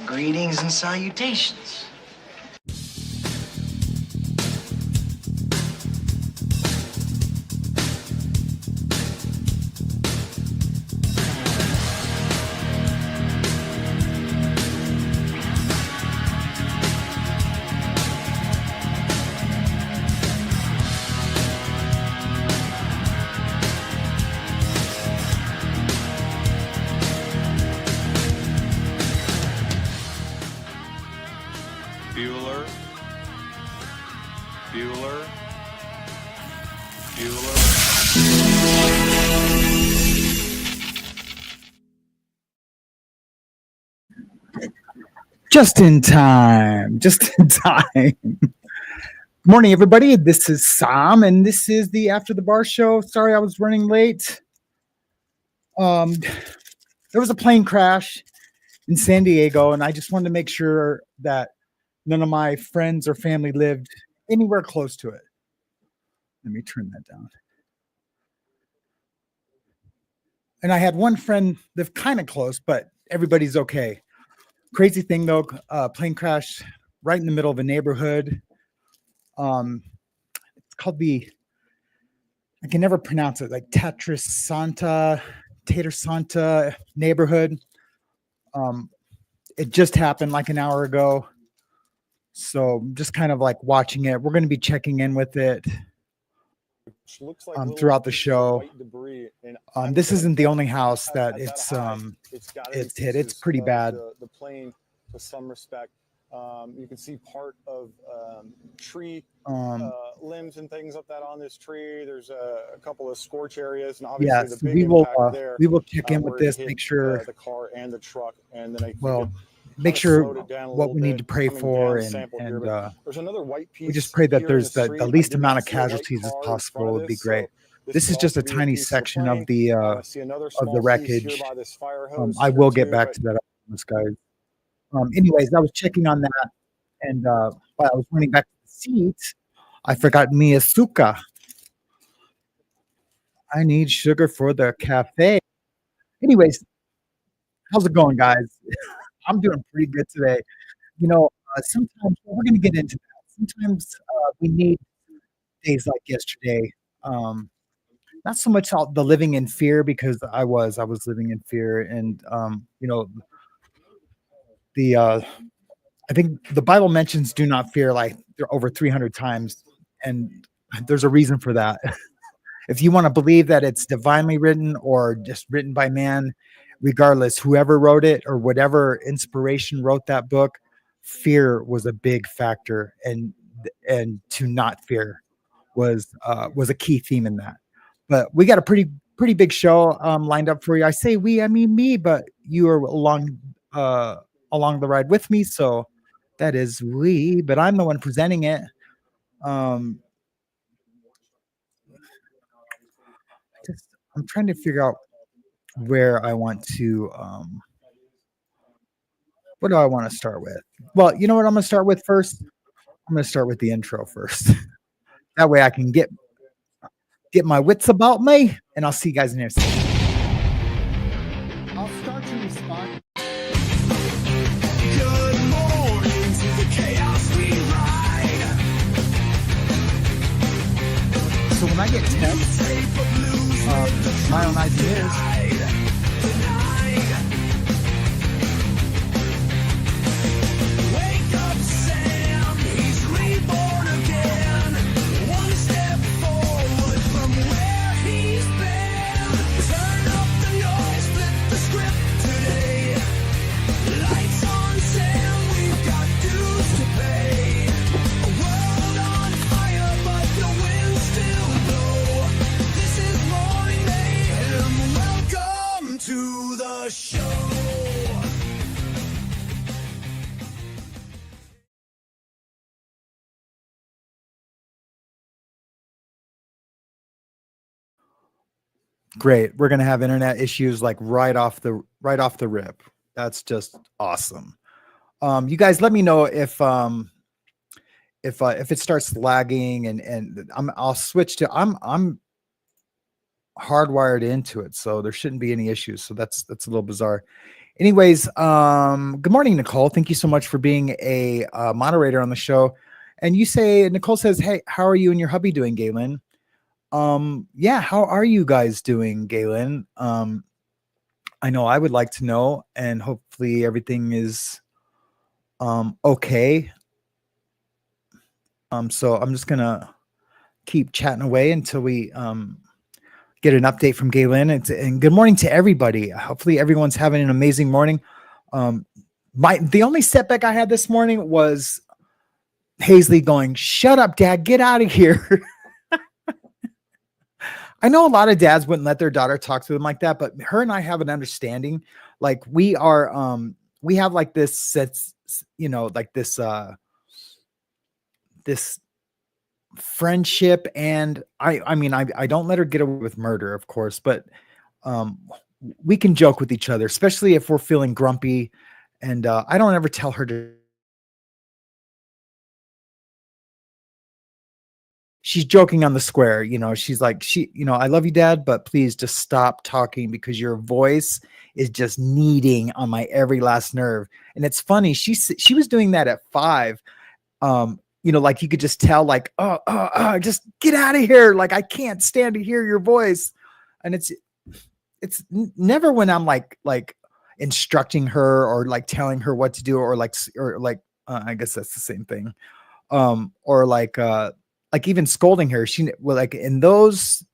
Greetings and salutations. Bueller. Just in time. Just in time. Good morning, everybody. This is Sam, and this is the After the Bar show. Sorry I was running late. There was a plane crash in San Diego, and I just wanted to make sure that none of my friends or family lived anywhere close to it. Let me turn that down. And I had one friend live kind of close, but everybody's okay. Crazy thing though, plane crash right in the middle of a neighborhood. It's called I can never pronounce it, like Tater Santa neighborhood. It just happened like an hour ago. So just kind of like watching it. We're going to be checking in with it throughout the show. This isn't the only house that it's hit. It's pretty bad. The plane, to some respect, you can see part of tree limbs and things like that on this tree. There's a couple of scorch areas, and obviously the big impact there. We will check in with this, make sure the car and the truck, and then make sure what we need to pray for, and there's another white piece. We just pray that there's the least amount of casualties as possible. Would be great. This is just a tiny section of the wreckage. I will get back to that, guys. Anyways, I was checking on that, and while I was running back to the seat, I forgot mi azúcar. I need sugar for the cafe. Anyways, how's it going, guys? I'm doing pretty good today. Sometimes we're going to get into that. Sometimes we need days like yesterday. Not so much the living in fear, because I was living in fear, and I think the Bible mentions do not fear like over 300 times, and there's a reason for that. If you want to believe that it's divinely written or just written by man, regardless, whoever wrote it or whatever inspiration wrote that book, fear was a big factor, and to not fear was a key theme in that. But we got a pretty big show lined up for you. I say we, I mean me, but you are along the ride with me, so that is we. But I'm the one presenting it. I'm trying to figure out where I want to. What do I want to start with? Well, you know what I'm going to start with first? I'm going to start with the intro first. That way I can get my wits about me, and I'll see you guys in a second. I'll start to respond. Good morning to the chaos we ride. So when I get texts, my own ideas. Wake up, Sam. He's reborn again. One step forward from where he's been. Turn up the noise, flip the script today. Lights on, Sam. We've got dues to pay. A world on fire, but the winds still blow. This is Morning Mayhem. Welcome to the show. Great. We're gonna have internet issues like right off the rip. That's just awesome. You guys, let me know if it starts lagging, and I'll switch to I'm hardwired into it, so there shouldn't be any issues. So that's a little bizarre. Anyways, good morning, Nicole. Thank you so much for being a moderator on the show. And Nicole says, hey, how are you and your hubby doing, Galen? Yeah, how are you guys doing, Galen? I know I would like to know, and hopefully everything is okay. So I'm just gonna keep chatting away until we get an update from Galen. And good morning to everybody. Hopefully everyone's having an amazing morning. The only setback I had this morning was Hazley going, "Shut up, Dad, get out of here." I know a lot of dads wouldn't let their daughter talk to them like that, but her and I have an understanding. Like we have like this sets, like this friendship. And I mean, I don't let her get away with murder, of course, but we can joke with each other, especially if we're feeling grumpy. And I don't ever tell her to. She's joking on the square, she's like, I love you, Dad, but please just stop talking because your voice is just kneading on my every last nerve. And it's funny. She was doing that at 5. Like you could just tell, like, just get out of here. Like, I can't stand to hear your voice. And it's never when I'm like instructing her or like telling her what to do or I guess that's the same thing. Or like even scolding her. Like in those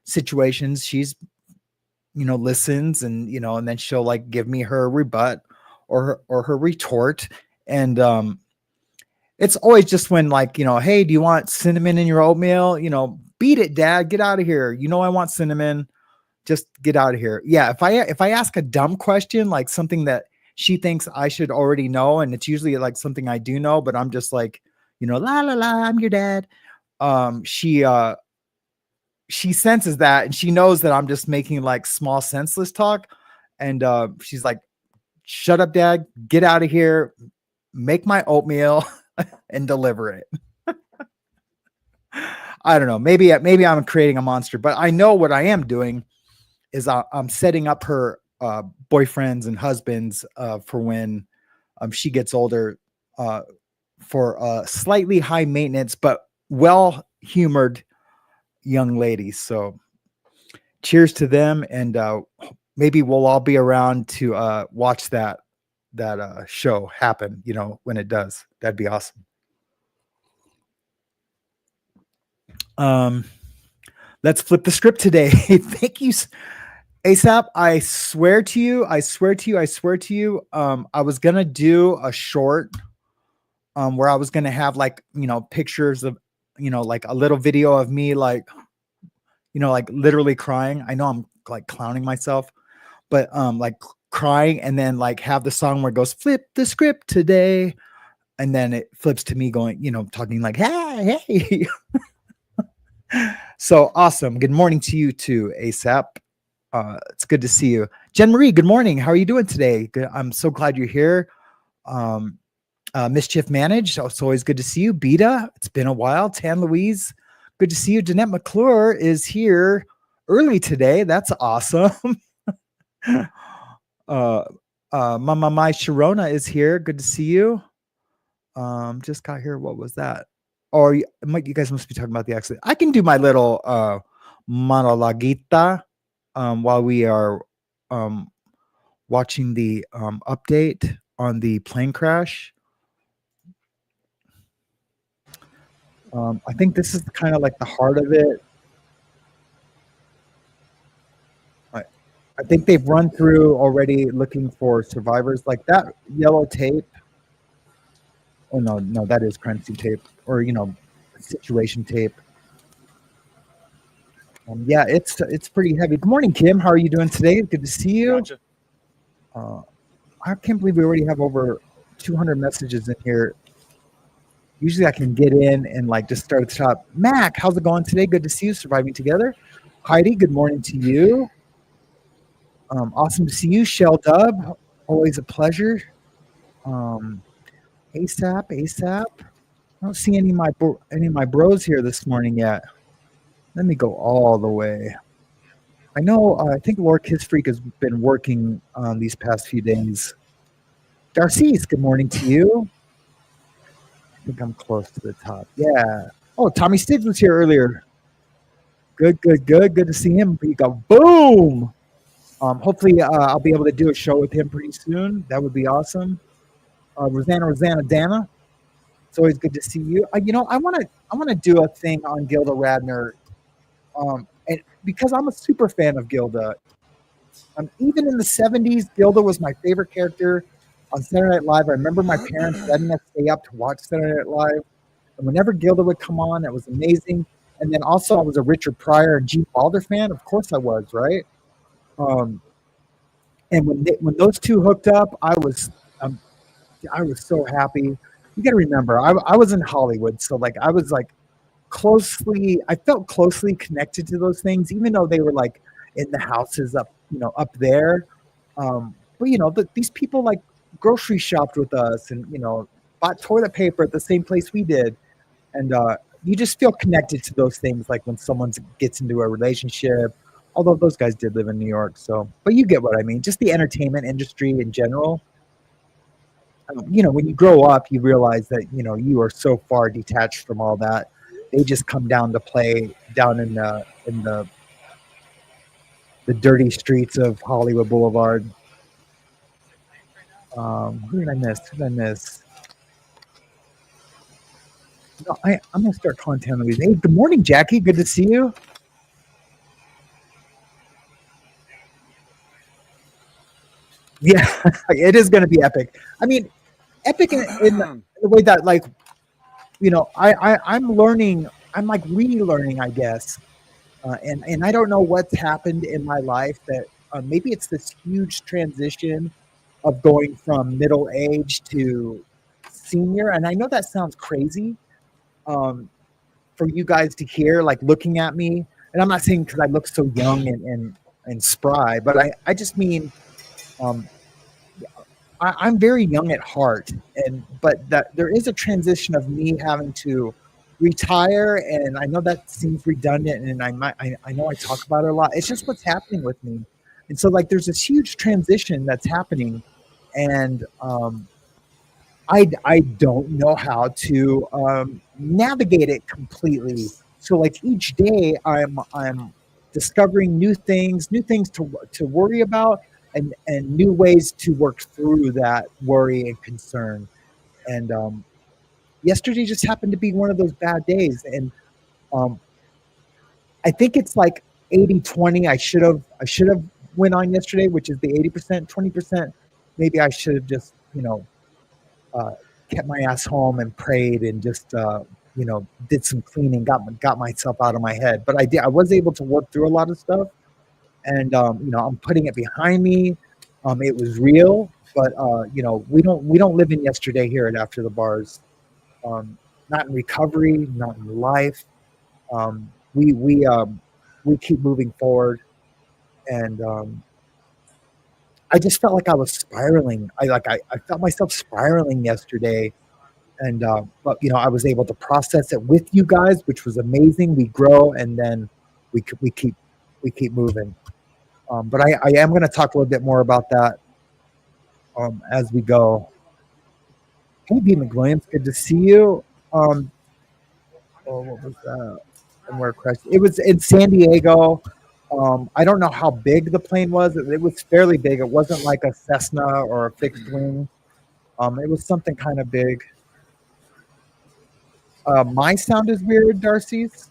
situations, she's, listens and, and then she'll like give me her rebut or her retort. And, it's always just when like, hey, do you want cinnamon in your oatmeal? Beat it, Dad, get out of here. I want cinnamon. Just get out of here. Yeah. If I ask a dumb question, like something that she thinks I should already know, and it's usually like something I do know, but I'm just like, la, la, la, I'm your dad. She senses that, and she knows that I'm just making like small senseless talk. And, she's like, shut up, Dad, get out of here, make my oatmeal and deliver it. I don't know. Maybe I'm creating a monster, but I know what I am doing is I'm setting up her, boyfriends and husbands, for when, she gets older, for slightly high maintenance, but well-humored young ladies. So cheers to them. And maybe we'll all be around to watch that show happen, when it does. That'd be awesome. Let's flip the script today. Thank you, ASAP. I swear to you, I was going to do a short where I was going to have like, pictures of, like a little video of me, like, like literally crying. I know I'm like clowning myself, but like crying, and then like have the song where it goes, flip the script today. And then it flips to me going, talking like, hey. So awesome. Good morning to you too, ASAP. It's good to see you. Jen Marie, good morning. How are you doing today? Good. I'm so glad you're here. Mischief Managed, it's always good to see you. Beta, it's been a while. Tan Louise, good to see you. Jeanette McClure is here early today. That's awesome. Mama Mai Sharona is here. Good to see you. Just got here. What was that? Or you guys must be talking about the accident. I can do my little monologuita while we are watching the update on the plane crash. I think this is kind of like the heart of it. I think they've run through already looking for survivors, like that yellow tape. Oh no, that is crime scene tape, or situation tape. Yeah, it's pretty heavy. Good morning, Kim. How are you doing today? Good to see you. Gotcha. I can't believe we already have over 200 messages in here. Usually I can get in and like just start at the top. Mac, how's it going today? Good to see you. Surviving together. Heidi, good morning to you. Awesome to see you. Shell Dub, always a pleasure. ASAP. I don't see any of my bros here this morning yet. Let me go all the way. I know. I think Lord Kiss Freak has been working these past few days. Darcy's, good morning to you. I think I'm close to the top. Yeah. Oh, Tommy Stiggs was here earlier. Good. Good to see him. He go boom. Hopefully, I'll be able to do a show with him pretty soon. That would be awesome. Rosanna, Dana. It's always good to see you. I want to do a thing on Gilda Radner, and because I'm a super fan of Gilda. Even in the '70s, Gilda was my favorite character on Saturday Night Live. I remember my parents letting us stay up to watch Saturday Night Live, and whenever Gilda would come on, that was amazing. And then also, I was a Richard Pryor and Gene Wilder fan. Of course, I was, right? And when those two hooked up, I was so happy. You got to remember, I was in Hollywood, so like I was like I felt closely connected to those things, even though they were like in the houses up there. But these people like grocery shopped with us, and bought toilet paper at the same place we did, and you just feel connected to those things. Like when someone gets into a relationship, although those guys did live in New York, but you get what I mean. Just the entertainment industry in general. When you grow up, you realize that, you are so far detached from all that. They just come down to play down in the dirty streets of Hollywood Boulevard. Who did I miss? No, I'm going to start content these. Hey, good morning, Jackie. Good to see you. Yeah, it is going to be epic. I mean, epic in the way that, like, I'm learning. I'm like relearning, I guess, and I don't know what's happened in my life that maybe it's this huge transition of going from middle age to senior. And I know that sounds crazy for you guys to hear, like looking at me. And I'm not saying because I look so young and spry, but I just mean. I'm very young at heart, but that there is a transition of me having to retire, and I know that seems redundant, and I know I talk about it a lot. It's just what's happening with me, and so like there's this huge transition that's happening, and I don't know how to navigate it completely. So like each day I'm discovering new things to worry about. And new ways to work through that worry and concern. And yesterday just happened to be one of those bad days. And I think it's like 80-20. I should have went on yesterday, which is the 80%, 20%. Maybe I should have just, kept my ass home and prayed and just, did some cleaning, got myself out of my head. But I was able to work through a lot of stuff. And I'm putting it behind me. It was real, but we don't live in yesterday here at After the Bars. Not in recovery, not in life. We keep moving forward, and I just felt like I was spiraling. I felt myself spiraling yesterday, and but I was able to process it with you guys, which was amazing. We grow, and then we keep moving. But I am going to talk a little bit more about that as we go. Hey, B. McWilliams, good to see you. What was that? And where crashed? It was in San Diego. I don't know how big the plane was. It was fairly big. It wasn't like a Cessna or a fixed wing. It was something kind of big. My sound is weird, Darcy's.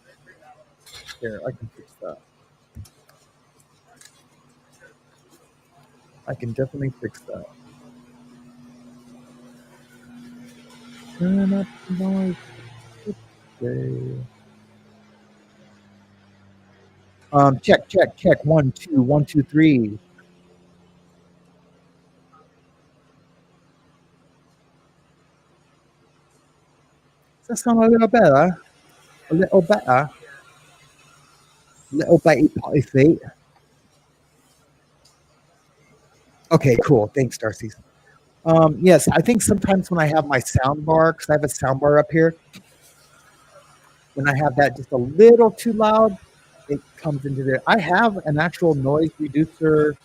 Here, I can fix that. I can definitely fix that. Turn up the noise. Check. 1, 2, 1, 2, 3. Does that sound a little better? A little better? Little bitty potty feet. Okay, cool. Thanks, Darcy. Yes, I think sometimes when I have my sound bar, because I have a sound bar up here, when I have that just a little too loud, it comes into there. I have an actual noise reducer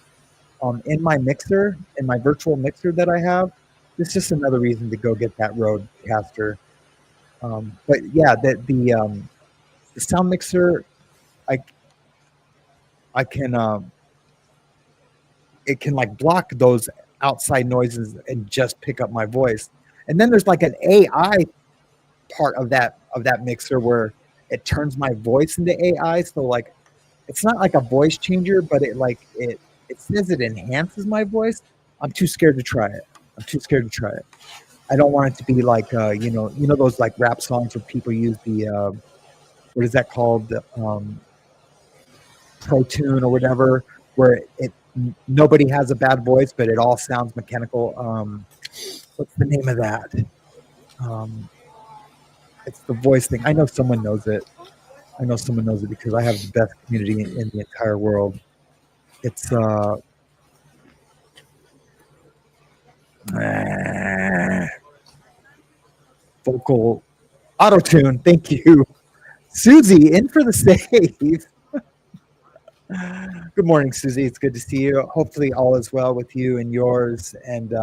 in my mixer, in my virtual mixer that I have. It's just another reason to go get that Rodecaster. But yeah, the sound mixer, I can it can like block those outside noises and just pick up my voice. And then there's like an AI part of that mixer where it turns my voice into AI. So like it's not like a voice changer, but it says it enhances my voice. I'm too scared to try it. I don't want it to be like you know those like rap songs where people use the what is that called? Pro Tune or whatever, where nobody has a bad voice, but it all sounds mechanical. What's the name of that? It's the voice thing. I know someone knows it because I have the best community in the entire world. It's vocal auto tune. Thank you, Susie, in for the save. Good morning, Susie. It's good to see you. Hopefully all is well with you and yours. And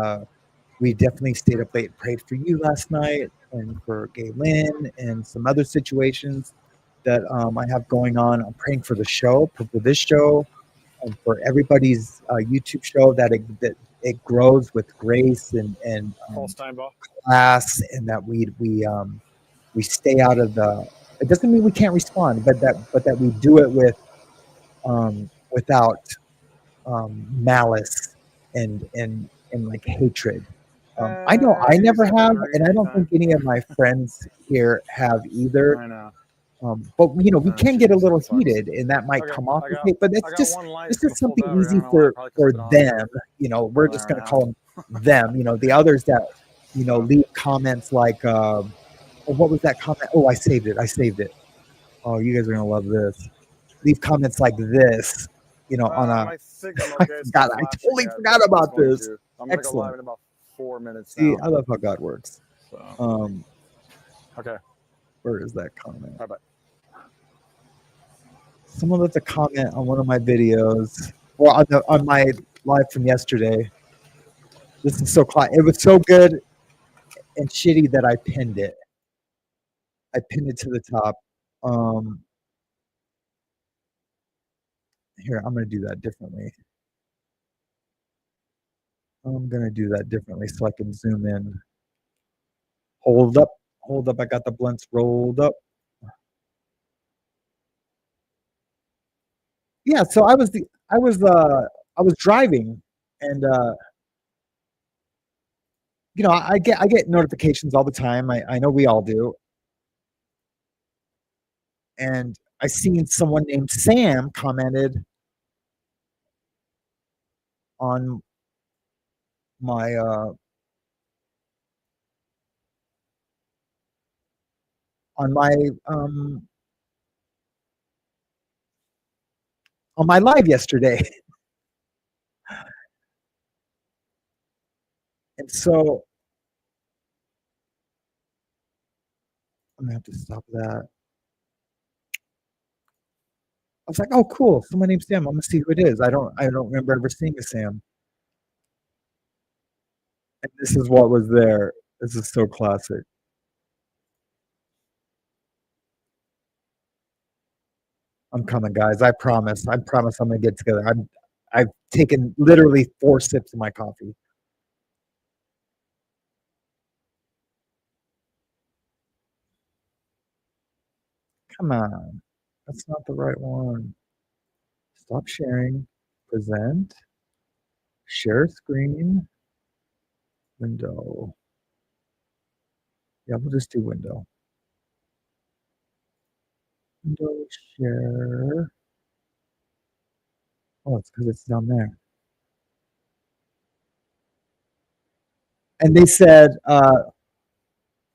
we definitely stayed up late and prayed for you last night and for Gaylin and some other situations that I have going on. I'm praying for the show, for this show, and for everybody's YouTube show that it grows with grace and class, and that we stay out of the. It doesn't mean we can't respond, but that we do it with without malice and like hatred. I know I never have, and I don't think any of my friends here have either. I know. But you know, we can get a little heated, and that might come off as hate. But it's just something easy for them. You know, we're just going to call them them. You know, the others that leave comments like, oh, what was that comment? Oh, I saved it. Oh, you guys are going to love this. Leave comments like this. You know, on a. I totally forgot about this. I'm going to go live in about 4 minutes now. See, I love how God works. So. Okay. Where is that comment? Bye-bye. Someone left a comment on one of my videos, or on my live from yesterday. This is so close. It was so good and shitty that I pinned it. I pinned it to the top. Here, I'm going to do that differently. So I can zoom in. Hold up. I got the blunts rolled up. Yeah, so I was driving, and I get notifications all the time. I know we all do. And I seen someone named Sam commented on my on my live yesterday. And so I'm gonna have to stop that. I was like, oh cool, someone named Sam. I'm gonna see who it is. I don't remember ever seeing a Sam. And this is what was there. This is so classic. I'm coming, guys. I promise. I'm gonna get together. I've taken literally 4 sips of my coffee. Come on. That's not the right one. Stop sharing. Present. Share screen. Window. Yeah, we'll just do window. Window share. Oh, it's because it's down there. And they said,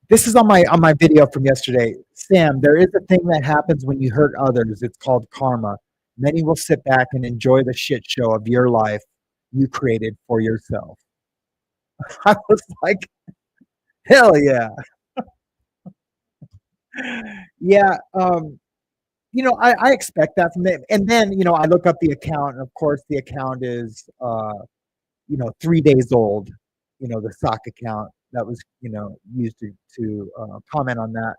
this is on my video from yesterday. Sam, there is a thing that happens when you hurt others. It's called karma. Many will sit back and enjoy the shit show of your life you created for yourself. I was like, hell yeah. Yeah. I expect that from them. And then, I look up the account, and of course the account is, 3 days old, the sock account that was, used to comment on that.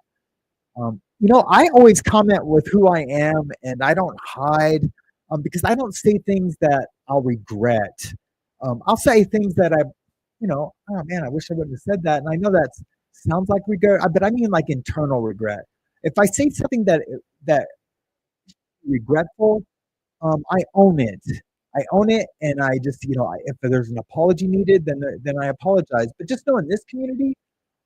I always comment with who I am, and I don't hide, because I don't say things that I'll regret. I'll say things that oh man, I wish I wouldn't have said that. And I know that sounds like regret, but I mean like internal regret. If I say something that regretful, I own it. I own it, and I just, if there's an apology needed, then I apologize. But just know in this community,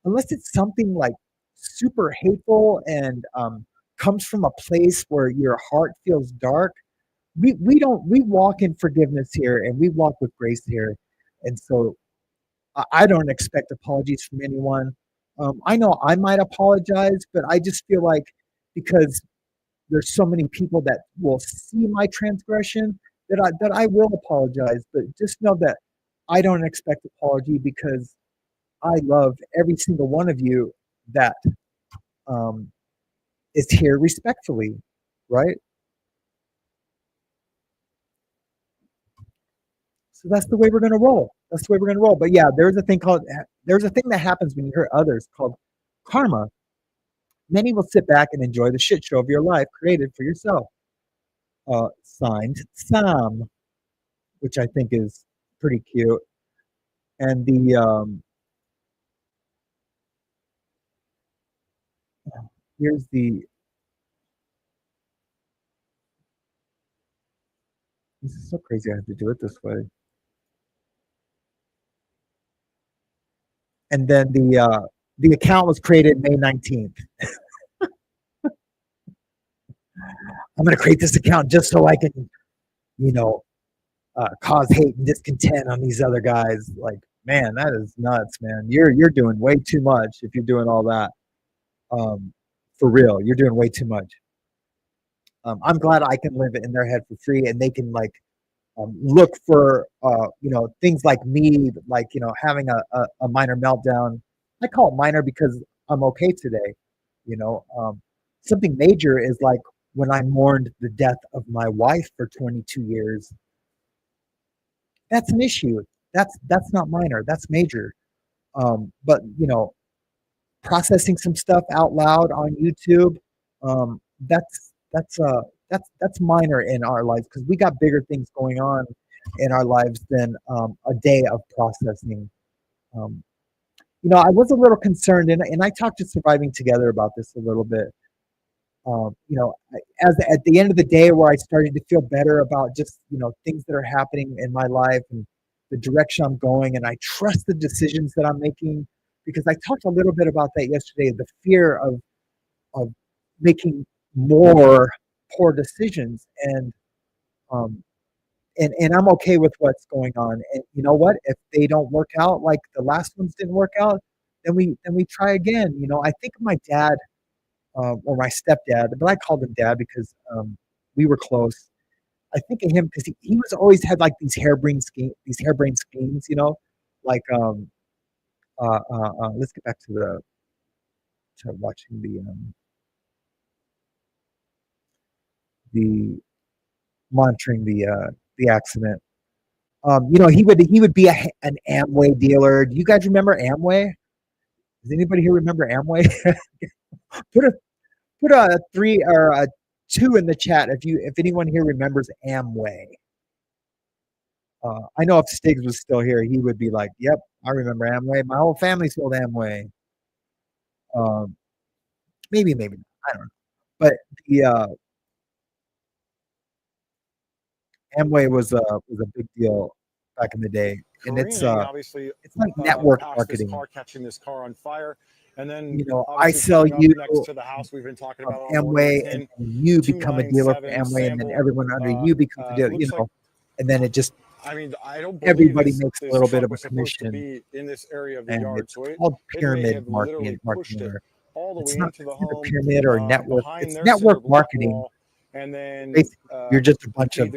unless it's something like super hateful and comes from a place where your heart feels dark, we walk in forgiveness here, and we walk with grace here. And so I don't expect apologies from anyone. I know I might apologize, but I just feel like, because there's so many people that will see my transgression, that I will apologize. But just know that I don't expect apology, because I love every single one of you that is here respectfully, right? So that's the way we're going to roll. That's the way we're going to roll. But yeah, there's a thing that happens when you hurt others called karma. Many will sit back and enjoy the shit show of your life created for yourself. Signed, Sam, which I think is pretty cute. And here's the. This is so crazy. I have to do it this way. And then the account was created May 19th. I'm going to create this account just so I can, cause hate and discontent on these other guys. Like, man, that is nuts, man. You're doing way too much if you're doing all that. For real, you're doing way too much. I'm glad I can live in their head for free, and they can look for things like me, like having a minor meltdown. I call it minor because I'm okay today. Something major is like when I mourned the death of my wife for 22 years. That's an issue. That's not minor. That's major. But processing some stuff out loud on YouTube, that's minor in our lives, because we got bigger things going on in our lives than a day of processing. I was a little concerned, and I talked to Surviving Together about this a little bit. As at the end of the day, where I started to feel better about just things that are happening in my life and the direction I'm going, and I trust the decisions that I'm making, because I talked a little bit about that yesterday. The fear of making more poor decisions, and I'm okay with what's going on. And you know what? If they don't work out like the last ones didn't work out, then we try again. I think of my dad, or my stepdad, but I called him dad because we were close. I think of him because he was always had like these harebrained schemes, like let's get back to watching the monitoring the accident. He would be an Amway dealer. Do you guys remember Amway? Does anybody here remember Amway? Put a 3 or a 2 in the chat if anyone here remembers Amway. I know if Stiggs was still here, he would be like, "Yep, I remember Amway. My whole family sold Amway." Maybe not. I don't know. But the Amway was a big deal back in the day, and it's obviously like network marketing. marketing. Catching this car on fire, and then I sell you next to the house we've been talking about Amway, and you become a dealer for Amway, and then everyone under you becomes a dealer. And then it just. I mean, I don't. Everybody makes a little bit of a commission in this area of the and yard, it's called pyramid marketing. It's not a pyramid or network. It's network marketing. And then basically, you're just a bunch of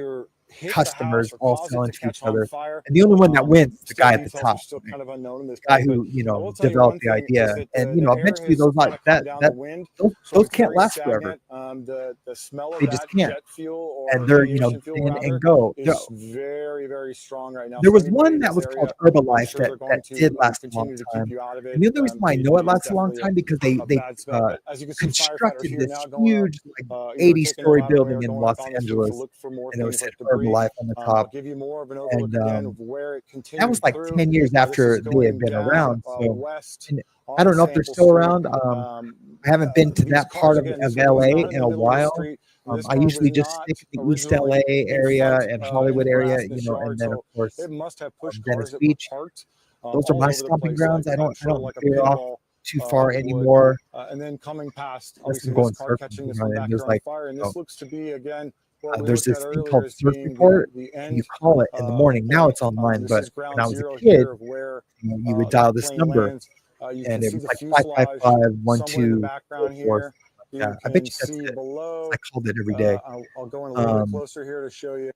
hit the customers house or all cause it selling to to each catch on other. fire. And the only one that wins is the Still, guy at the details top, are still right? kind of unknown in this Guy case, but who, I will tell you developed one the thing idea. is that And, the air eventually has those kind like of come that, down that the wind, so those it's can't very last forever. stagnant. The smell of They just that can't. jet fuel And or they're, aviation fuel thin rather and go. is very, very strong right now. There So was anybody one in that this was called area, I'm Herbalife sure they're that going to did last a long continue to keep time. you out of it. And the other reason why I know THC it is lasts a long definitely time because a bad smell. But as you can see, firefighters constructed here this now going up, huge, like either taking a 80-story ladder away building or in going Los up on the street to Angeles, look for more and it was things said like debris. Herbalife on the I'll top. give you more of an And overlook again of where it that was continued like through. 10 years This after is they had going been down around. So, west and I on don't know if they're Sample still Street. around. I haven't been to These that cars, part of, again, this of one was LA not in in the a middle of the while. street. This I car usually was just not stick to the East originally LA in area front and in Hollywood the area, grass of this and yard, then of so course it must have pushed Venice cars that were Beach. parked Those are all my over the stomping place, grounds. I I'm don't sure like a veer off pinball too far would. anymore. And then coming past, Unless obviously, I'm this going car surfing, catching this one and back there's here on like, fire, and this looks to be again what we there's looked at this thing earlier called as Surf being Report, the and you end call it in the morning. Now point. it's online, This but is ground when I was a zero kid, here of where you would that dial this plane number, lands. You and can it see was the like fuselage 555 somewhere in the 1244. background here. Yeah, You I bet can you that's see it. below. I called it every day. I'll go in a little bit closer here to show you.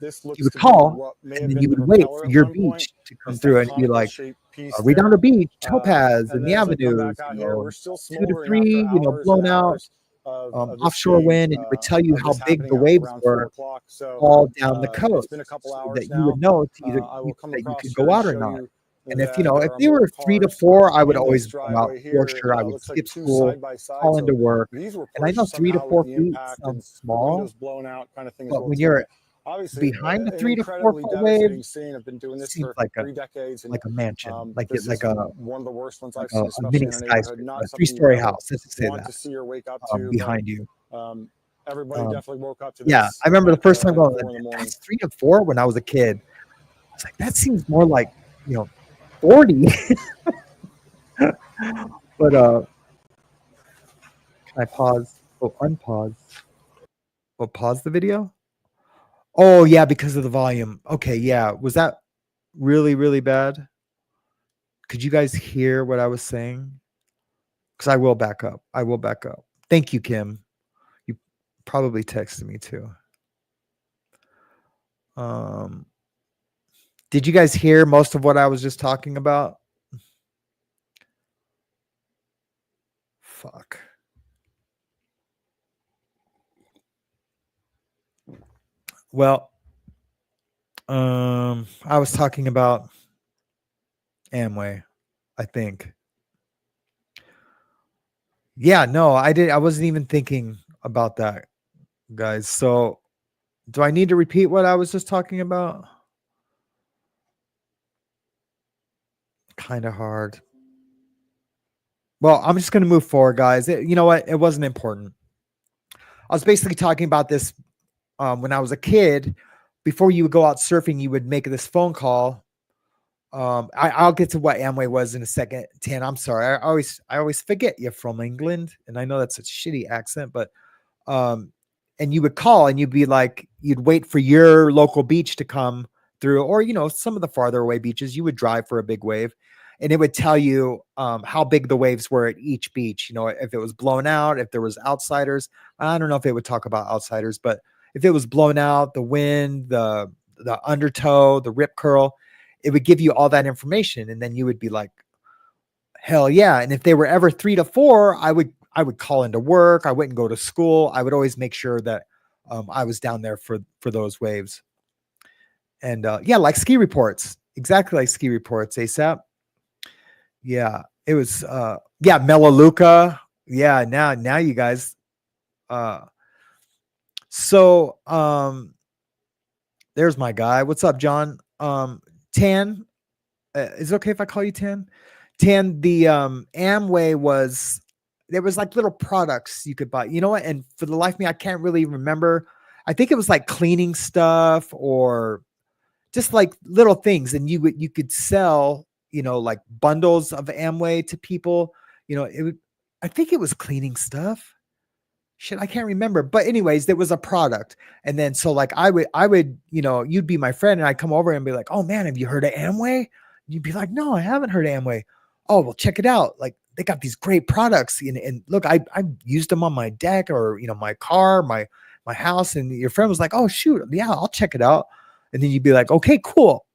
This You looks would to be call, what may and have then been you the would wait repeller for at your one point. beach to come It's that through, and you'd be conical like, shaped piece Redondo there. Beach, Topaz, And and then the as I come avenues, back out here, we're still 2 to smoldering 3, after hours and blown out, hours of this offshore being wind, and it would tell you of how this big the happening waves around 4 were o'clock. So all down the it's coast, been a couple so hours that you would now. know to either I will come that you across could here go and out or show not. you And if that there if are they more were 3 to cars 4, I would in always this go out driveway for here. sure. I would Looks like skip 2 school, side by side. call So into work, these were and I know pushed 3 to somehow 4 with the feet impact and sounds the small, windows blown out kind of thing as but well when too. you're Obviously, behind the an 3 to 4 incredibly foot wave, devastating scene. I've been doing it this seems for like 3 decades, and a mansion, like this like is a one of the worst ones like I've seen, a especially mini in a neighborhood. skyscraper, Not a something you would 3-story ever house. Let's just say want that to see or wake up to, behind you. but everybody definitely woke up to Yeah, this I remember the at, first time at going, 4 in the morning. that's 3 to 4 when I was a kid. I was like, that seems more like 40. But can I pause? Oh, unpause. Oh, pause the video. Oh yeah, because of the volume. Okay, yeah. Was that really, really bad? Could you guys hear what I was saying? Because I will back up. I will back up. Thank you, Kim. You probably texted me too. Did you guys hear most of what I was just talking about? Fuck. Well, I was talking about Amway, I think. Yeah, no, I wasn't even thinking about that, guys. So do I need to repeat what I was just talking about? Kind of hard. Well, I'm just going to move forward, guys. You know what? It wasn't important. I was basically talking about this when I was a kid. Before you would go out surfing, you would make this phone call. I'll get to what Amway was in a second. Tan, I'm sorry. I always forget you're from England, and I know that's a shitty accent, but and you would call and you'd be like, you'd wait for your local beach to come through, or some of the farther away beaches, you would drive for a big wave, and it would tell you how big the waves were at each beach. If it was blown out, if there was outsiders. I don't know if it would talk about outsiders, but if it was blown out, the wind, the undertow, the rip curl, it would give you all that information. And then you would be like, hell yeah. And if they were ever 3 to 4, I would call into work. I wouldn't go to school. I would always make sure that I was down there for those waves. And yeah, like ski reports, exactly like ski reports, ASAP. Yeah, it was, yeah, Melaleuca. Yeah. Now you guys, so, there's my guy. What's up, John? Tan, is it okay if I call you Tan? Tan, the Amway there was like little products you could buy. You know what? And for the life of me, I can't really remember. I think it was like cleaning stuff or just like little things. And you could sell, like bundles of Amway to people. I think it was cleaning stuff. Shit, I can't remember. But anyways, there was a product. And then so like I would, you'd be my friend and I'd come over and be like, oh man, have you heard of Amway? And you'd be like, no, I haven't heard of Amway. Oh, well, check it out. Like they got these great products. And look, I used them on my deck or, my car, my my house, and your friend was like, oh shoot, yeah, I'll check it out. And then you'd be like, okay, cool,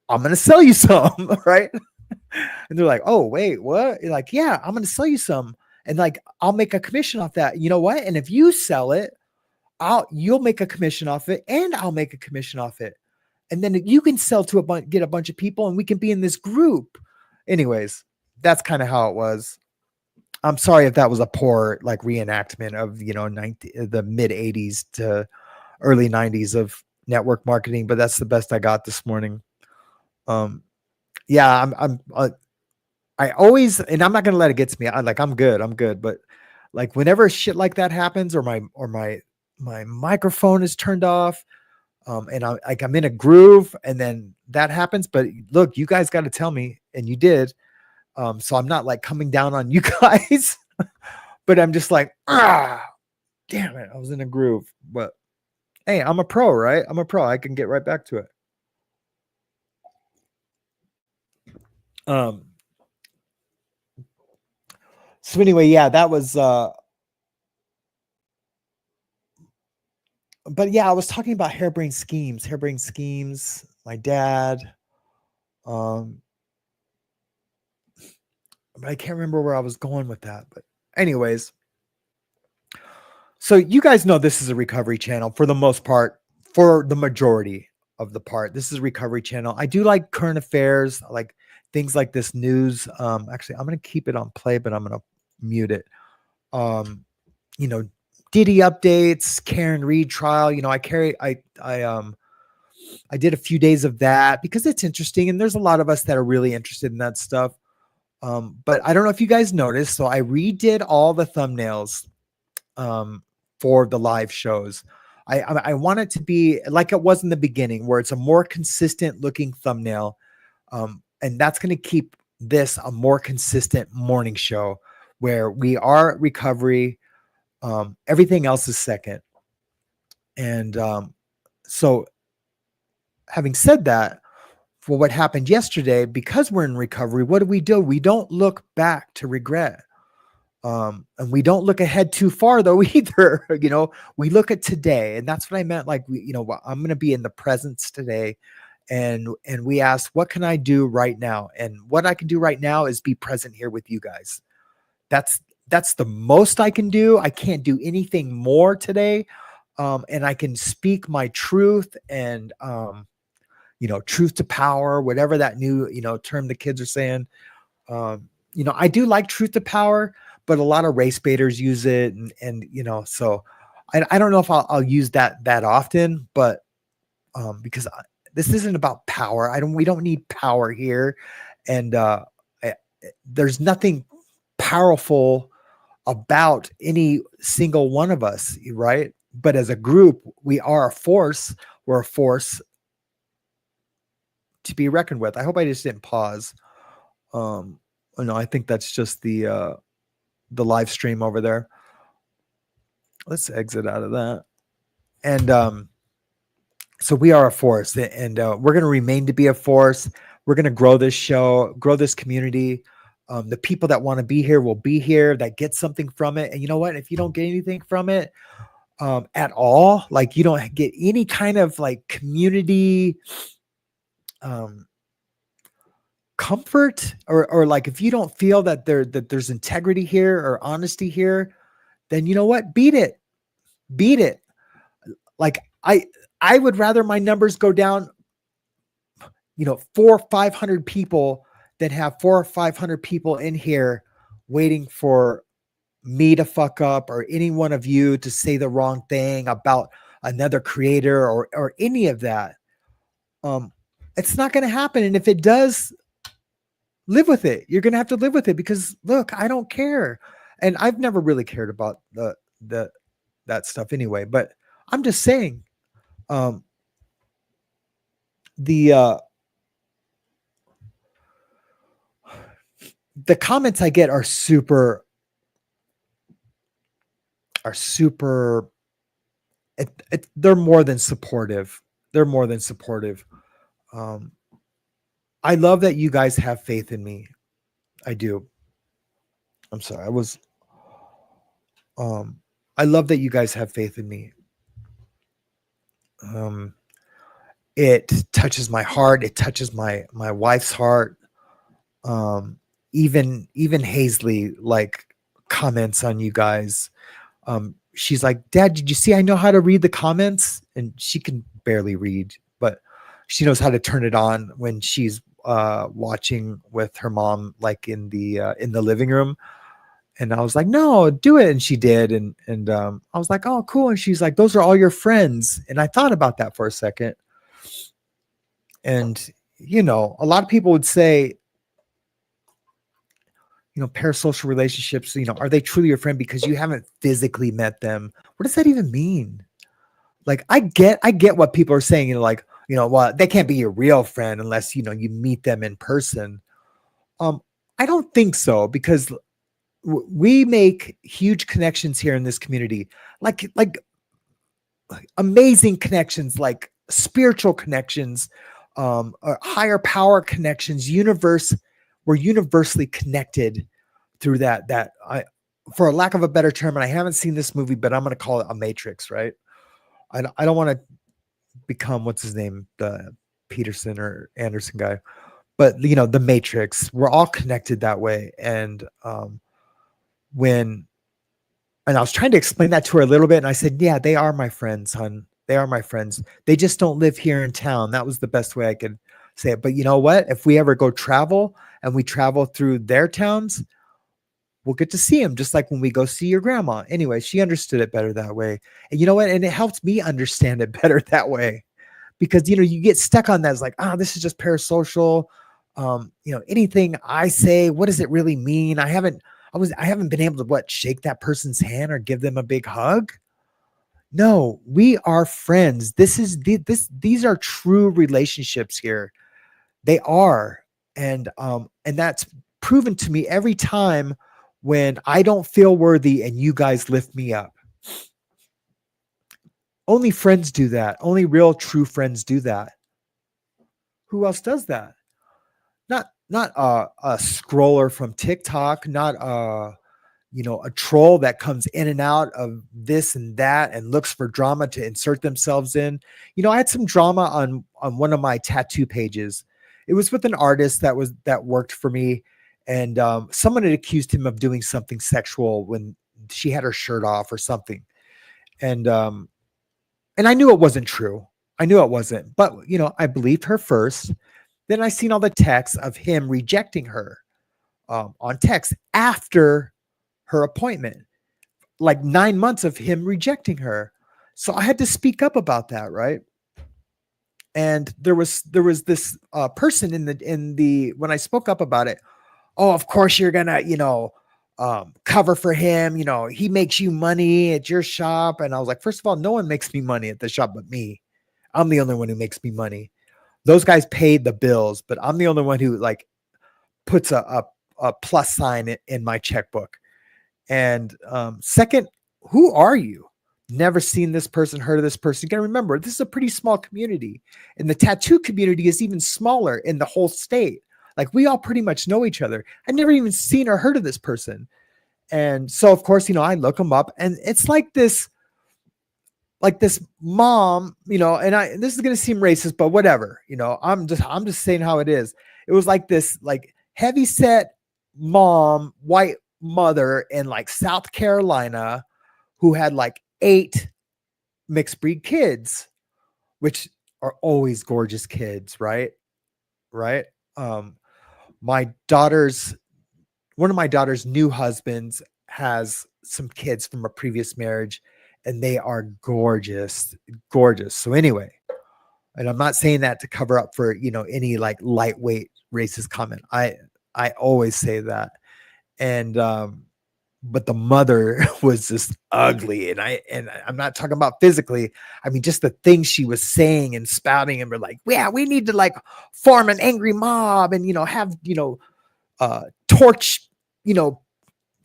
I'm gonna sell you some, right? And they're like, oh wait, what? You're like, yeah, I'm gonna sell you some, and like I'll make a commission off that. You know what? And if you sell it, you'll make a commission off it, and I'll make a commission off it. And then you can sell to get a bunch of people, and we can be in this group. Anyways, that's kind of how it was. I'm sorry if that was a poor like reenactment of, you know, the mid 80s to early 90s of network marketing, but that's the best I got this morning. Yeah, I always, and I'm not going to let it get to me. I'm good. But like whenever shit like that happens, or my microphone is turned off, and I'm in a groove, and then that happens. But look, you guys got to tell me, and you did. So I'm not like coming down on you guys, but I'm just like, damn it, I was in a groove. But hey, I'm a pro, right? I'm a pro. I can get right back to it. So anyway, yeah, that was, but yeah, I was talking about harebrained schemes, my dad, but I can't remember where I was going with that. But anyways, so you guys know this is a recovery channel for the most part, for the majority of the part. This is a recovery channel. I do like current affairs, like things like this news. Actually, I'm going to keep it on play, but I'm going to mute it. You know, Diddy updates, Karen Reed trial. You know, I did a few days of that because it's interesting, and there's a lot of us that are really interested in that stuff. But I don't know if you guys noticed, so I redid all the thumbnails for the live shows. I want it to be like it was in the beginning, where it's a more consistent looking thumbnail, and that's going to keep this a more consistent morning show where we are at recovery. Everything else is second. And so having said that, for what happened yesterday, because we're in recovery, what do? We don't look back to regret. And we don't look ahead too far though either. You know, we look at today, and that's what I meant. Like, I'm going to be in the presence today. And we ask, what can I do right now? And what I can do right now is be present here with you guys. That's the most I can do. I can't do anything more today. And I can speak my truth and, truth to power, whatever that new, term the kids are saying. I do like truth to power, but a lot of race baiters use it. And so I don't know if I'll use that often, but because this isn't about power. We don't need power here. And there's nothing powerful about any single one of us, right? But as a group, we are a force. We're a force to be reckoned with. I hope I just didn't pause. No, I think that's just the live stream over there. Let's exit out of that. And so we are a force, and we're going to remain to be a force. We're going to grow this show, grow this community. The people that want to be here will be here, that get something from it. And you know what? If you don't get anything from it at all, like you don't get any kind of like community comfort, or like if you don't feel that there's integrity here or honesty here, then you know what? Beat it. Like I would rather my numbers go down, 400 or 500 people than have 400 or 500 people in here waiting for me to fuck up, or any one of you to say the wrong thing about another creator or any of that. It's not going to happen. And if it does, live with it. You're going to have to live with it, because look, I don't care. And I've never really cared about that stuff anyway, but I'm just saying, the comments I get are super, they're more than supportive. I love that you guys have faith in me. I do. I'm sorry. I love that you guys have faith in me. It touches my heart. It touches my wife's heart. Even Hazley like comments on you guys. She's like, Dad, did you see I know how to read the comments? And she can barely read, but she knows how to turn it on when she's watching with her mom, like in the living room. And I was like, no, do it. And she did. And I was like, oh, cool. And she's like, those are all your friends. And I thought about that for a second. And, you know, a lot of people would say, you know, parasocial relationships, you know, are they truly your friend because you haven't physically met them? What does that even mean? Like, I get what people are saying, you know, like, you know, well, they can't be your real friend unless, you know, you meet them in person. I don't think so, because we make huge connections here in this community, like amazing connections, like spiritual connections, higher power connections, we're universally connected through that. For a lack of a better term, and I haven't seen this movie, but I'm going to call it a matrix, right? I don't want to become, what's his name, the Peterson or Anderson guy, but you know, the matrix, we're all connected that way. And I was trying to explain that to her a little bit, and I said, yeah, they are my friends, hon. They are my friends. They just don't live here in town. That was the best way I could say it. But you know what? If we ever go travel and we travel through their towns, we'll get to see them, just like when we go see your grandma. Anyway, she understood it better that way. And you know what? And it helped me understand it better that way, because, you know, you get stuck on that. It's like, this is just parasocial. You know, anything I say, what does it really mean? I haven't been able to shake that person's hand or give them a big hug. No, we are friends. These are true relationships here. They are. And that's proven to me every time when I don't feel worthy and you guys lift me up. Only friends do that. Only real true friends do that. Who else does that? Not a scroller from TikTok, not a troll that comes in and out of this and that and looks for drama to insert themselves in. You know, I had some drama on one of my tattoo pages. It was with an artist that worked for me, and someone had accused him of doing something sexual when she had her shirt off or something. And I knew it wasn't true. I knew it wasn't, but you know, I believed her first. Then I seen all the texts of him rejecting her on text after her appointment, like 9 months of him rejecting her. So I had to speak up about that, right? And there was this person in the when I spoke up about it. Oh, of course you're gonna, cover for him. You know, he makes you money at your shop. And I was like, first of all, no one makes me money at the shop but me. I'm the only one who makes me money. Those guys paid the bills, but I'm the only one who like puts a plus sign in my checkbook. And second, who are you? Never seen this person, heard of this person. You got to remember, this is a pretty small community, and the tattoo community is even smaller in the whole state. Like, we all pretty much know each other. I've never even seen or heard of this person. And so, of course, I look them up, and it's like this mom, and this is going to seem racist, but whatever, I'm just saying how it is. It was like this, like, heavy set mom, white mother in like South Carolina who had like 8 mixed breed kids, which are always gorgeous kids, right? One of my daughter's new husbands has some kids from a previous marriage, and they are gorgeous. So anyway, and I'm not saying that to cover up for, any like lightweight racist comment. I always say that. And, but the mother was just ugly. And I'm not talking about physically. I mean, just the things she was saying and spouting, and we're like, yeah, we need to like form an angry mob and, have, torch,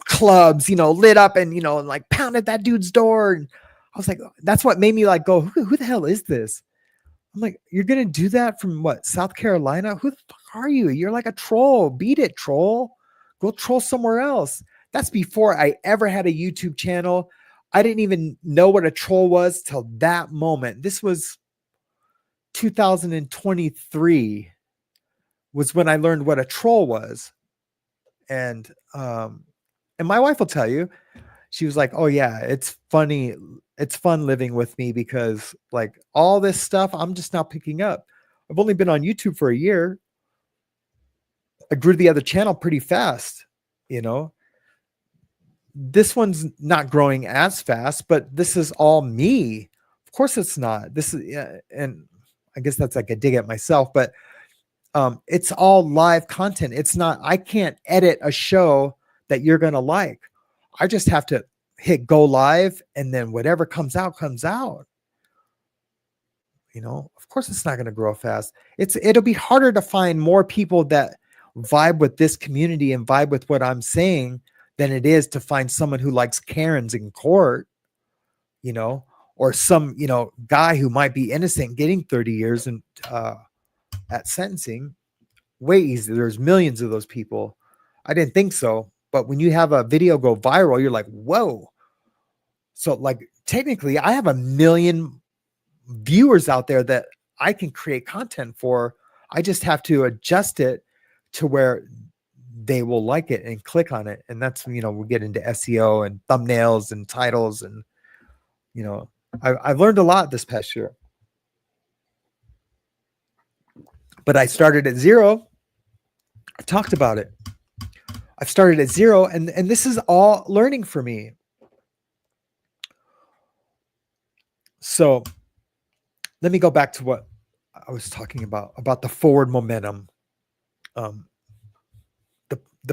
clubs, lit up and, and like pound at that dude's door. And I was like, that's what made me like go, who the hell is this? I'm like, you're going to do that from what? South Carolina? Who the fuck are you? You're like a troll. Beat it, troll. Go troll somewhere else. That's before I ever had a YouTube channel. I didn't even know what a troll was till that moment. This was 2023 was when I learned what a troll was. And my wife will tell you, she was like, oh yeah, it's funny. It's fun living with me because like all this stuff, I'm just now picking up. I've only been on YouTube for a year. I grew the other channel pretty fast, you know. This one's not growing as fast, but this is all me. Of course it's not. This is, yeah, and I guess that's like a dig at myself, but it's all live content. It's not, I can't edit a show that you're going to like. I just have to hit go live and then whatever comes out, comes out. You know, of course it's not going to grow fast. It'll be harder to find more people that vibe with this community and vibe with what I'm saying than it is to find someone who likes Karens in court, you know, or some, you know, guy who might be innocent getting 30 years and at sentencing. Way easier. There's millions of those people. I didn't think so. But when you have a video go viral, you're like, whoa. So like technically I have 1 million viewers out there that I can create content for. I just have to adjust it to where they will like it and click on it. And that's, you know, we'll get into SEO and thumbnails and titles. And, you know, I've learned a lot this past year. But I started at zero. I've talked about it. I've started at zero, and this is all learning for me. So let me go back to what I was talking about the forward momentum, the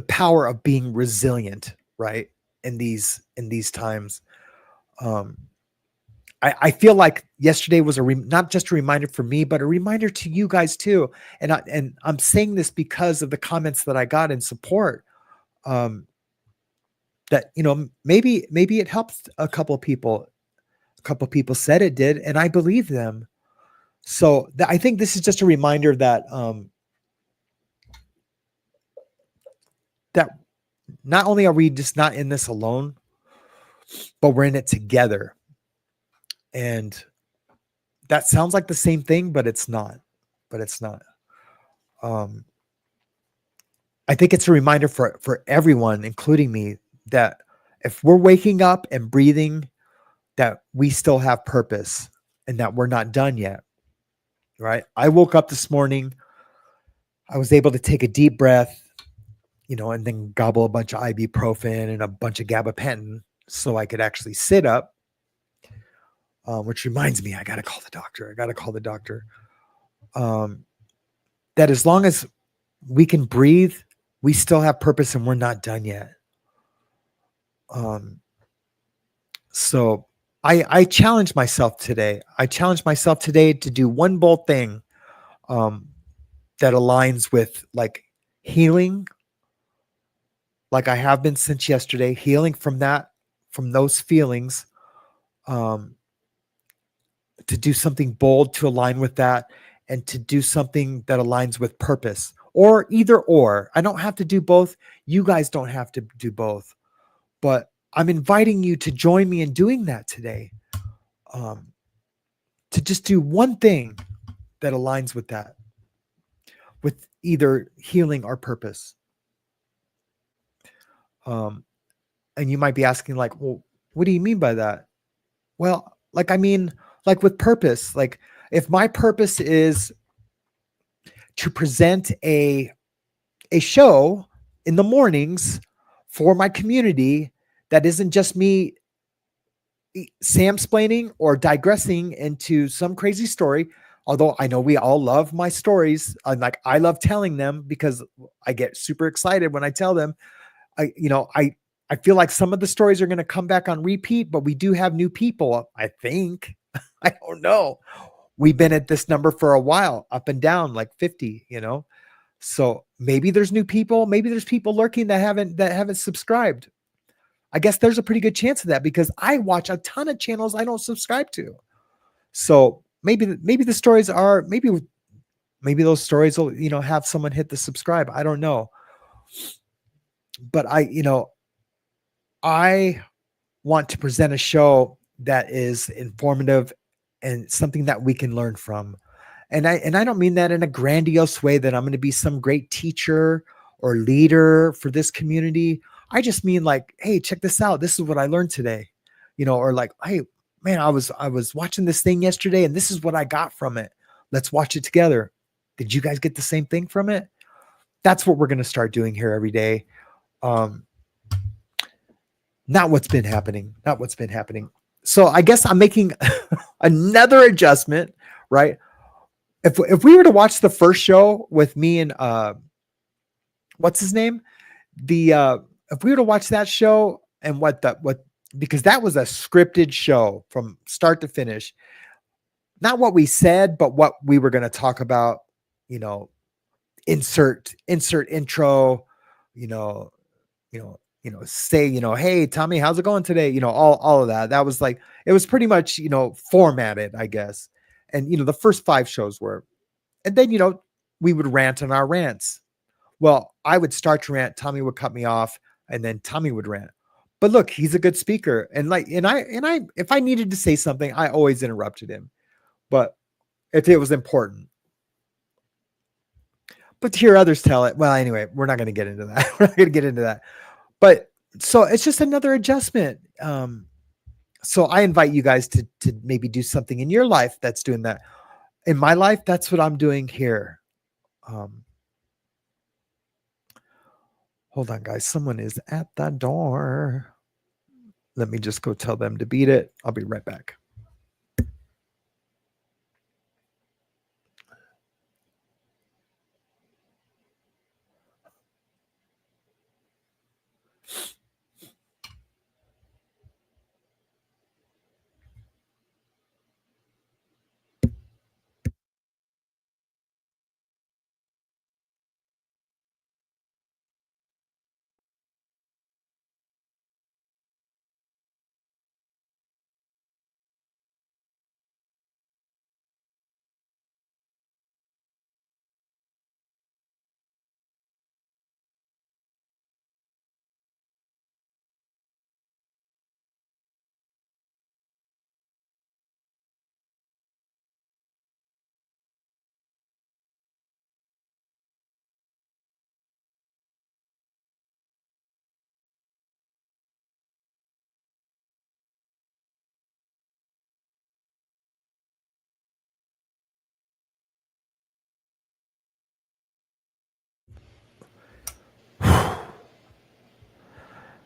power of being resilient, right? In these times. I feel like yesterday was not just a reminder for me, but a reminder to you guys too. And I'm saying this because of the comments that I got in support. That, you know, maybe it helps a couple of people. A couple of people said it did, and I believe them. So I think this is just a reminder that that not only are we just not in this alone, but we're in it together. And that sounds like the same thing, but it's not. I think it's a reminder for everyone, including me, that if we're waking up and breathing, that we still have purpose and that we're not done yet, right? I woke up this morning. I was able to take a deep breath, you know, and then gobble a bunch of ibuprofen and a bunch of gabapentin so I could actually sit up. Which reminds me, I got to call the doctor. That as long as we can breathe, we still have purpose and we're not done yet. So I challenged myself today. To do one bold thing that aligns with like healing, like I have been since yesterday, healing from those feelings. To do something bold to align with that, and to do something that aligns with purpose, or either or. I don't have to do both. You guys don't have to do both, but I'm inviting you to join me in doing that today. To just do one thing that aligns with that, with either healing or purpose. And you might be asking like, well, what do you mean by that? Well, like, I mean, like with purpose, like if my purpose is to present a show in the mornings for my community that isn't just me Sam-splaining or digressing into some crazy story, although I know we all love my stories. I love telling them because I get super excited when I tell them. I feel like some of the stories are going to come back on repeat, but we do have new people, I think. I don't know. We've been at this number for a while, up and down like 50, you know? So maybe there's new people. Maybe there's people lurking that haven't subscribed. I guess there's a pretty good chance of that because I watch a ton of channels I don't subscribe to. So maybe the stories are, maybe those stories will, you know, have someone hit the subscribe. I don't know. But I want to present a show that is informative and something that we can learn from. And I don't mean that in a grandiose way that I'm going to be some great teacher or leader for this community. I just mean like, hey, check this out. This is what I learned today. Or like, hey, man, I was watching this thing yesterday and this is what I got from it. Let's watch it together. Did you guys get the same thing from it? That's what we're going to start doing here every day. Not what's been happening. So I guess I'm making another adjustment, right? If we were to watch the first show with me and what's his name? If we were to watch that show and because that was a scripted show from start to finish, not what we said, but what we were going to talk about, insert intro, say, hey, Tommy, how's it going today? All of that. That was like, it was pretty much, formatted, I guess. And, the first 5 shows were, and then, we would rant on our rants. Well, I would start to rant. Tommy would cut me off and then Tommy would rant. But look, he's a good speaker. And if I needed to say something, I always interrupted him, but if it was important. But to hear others tell it, well, anyway, we're not going to get into that. But so it's just another adjustment. So I invite you guys to maybe do something in your life that's doing that. In my life, that's what I'm doing here. Hold on, guys. Someone is at the door. Let me just go tell them to beat it. I'll be right back.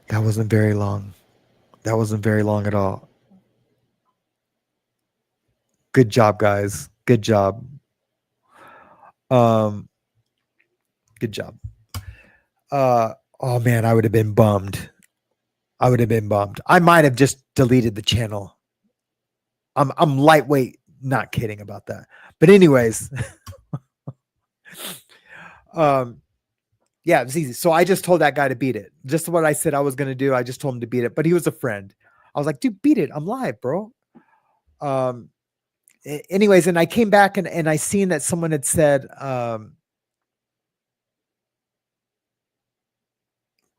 That wasn't very long. That wasn't very long at all. Good job, guys. Good job. Good job. Oh man, I would have been bummed. I might have just deleted the channel. I'm lightweight, not kidding about that. But anyways, yeah, it was easy. So I just told that guy to beat it. Just what I said I was going to do. I just told him to beat it, but he was a friend. I was like, dude, beat it. I'm live, bro. Anyways, and I came back and I seen that someone had said,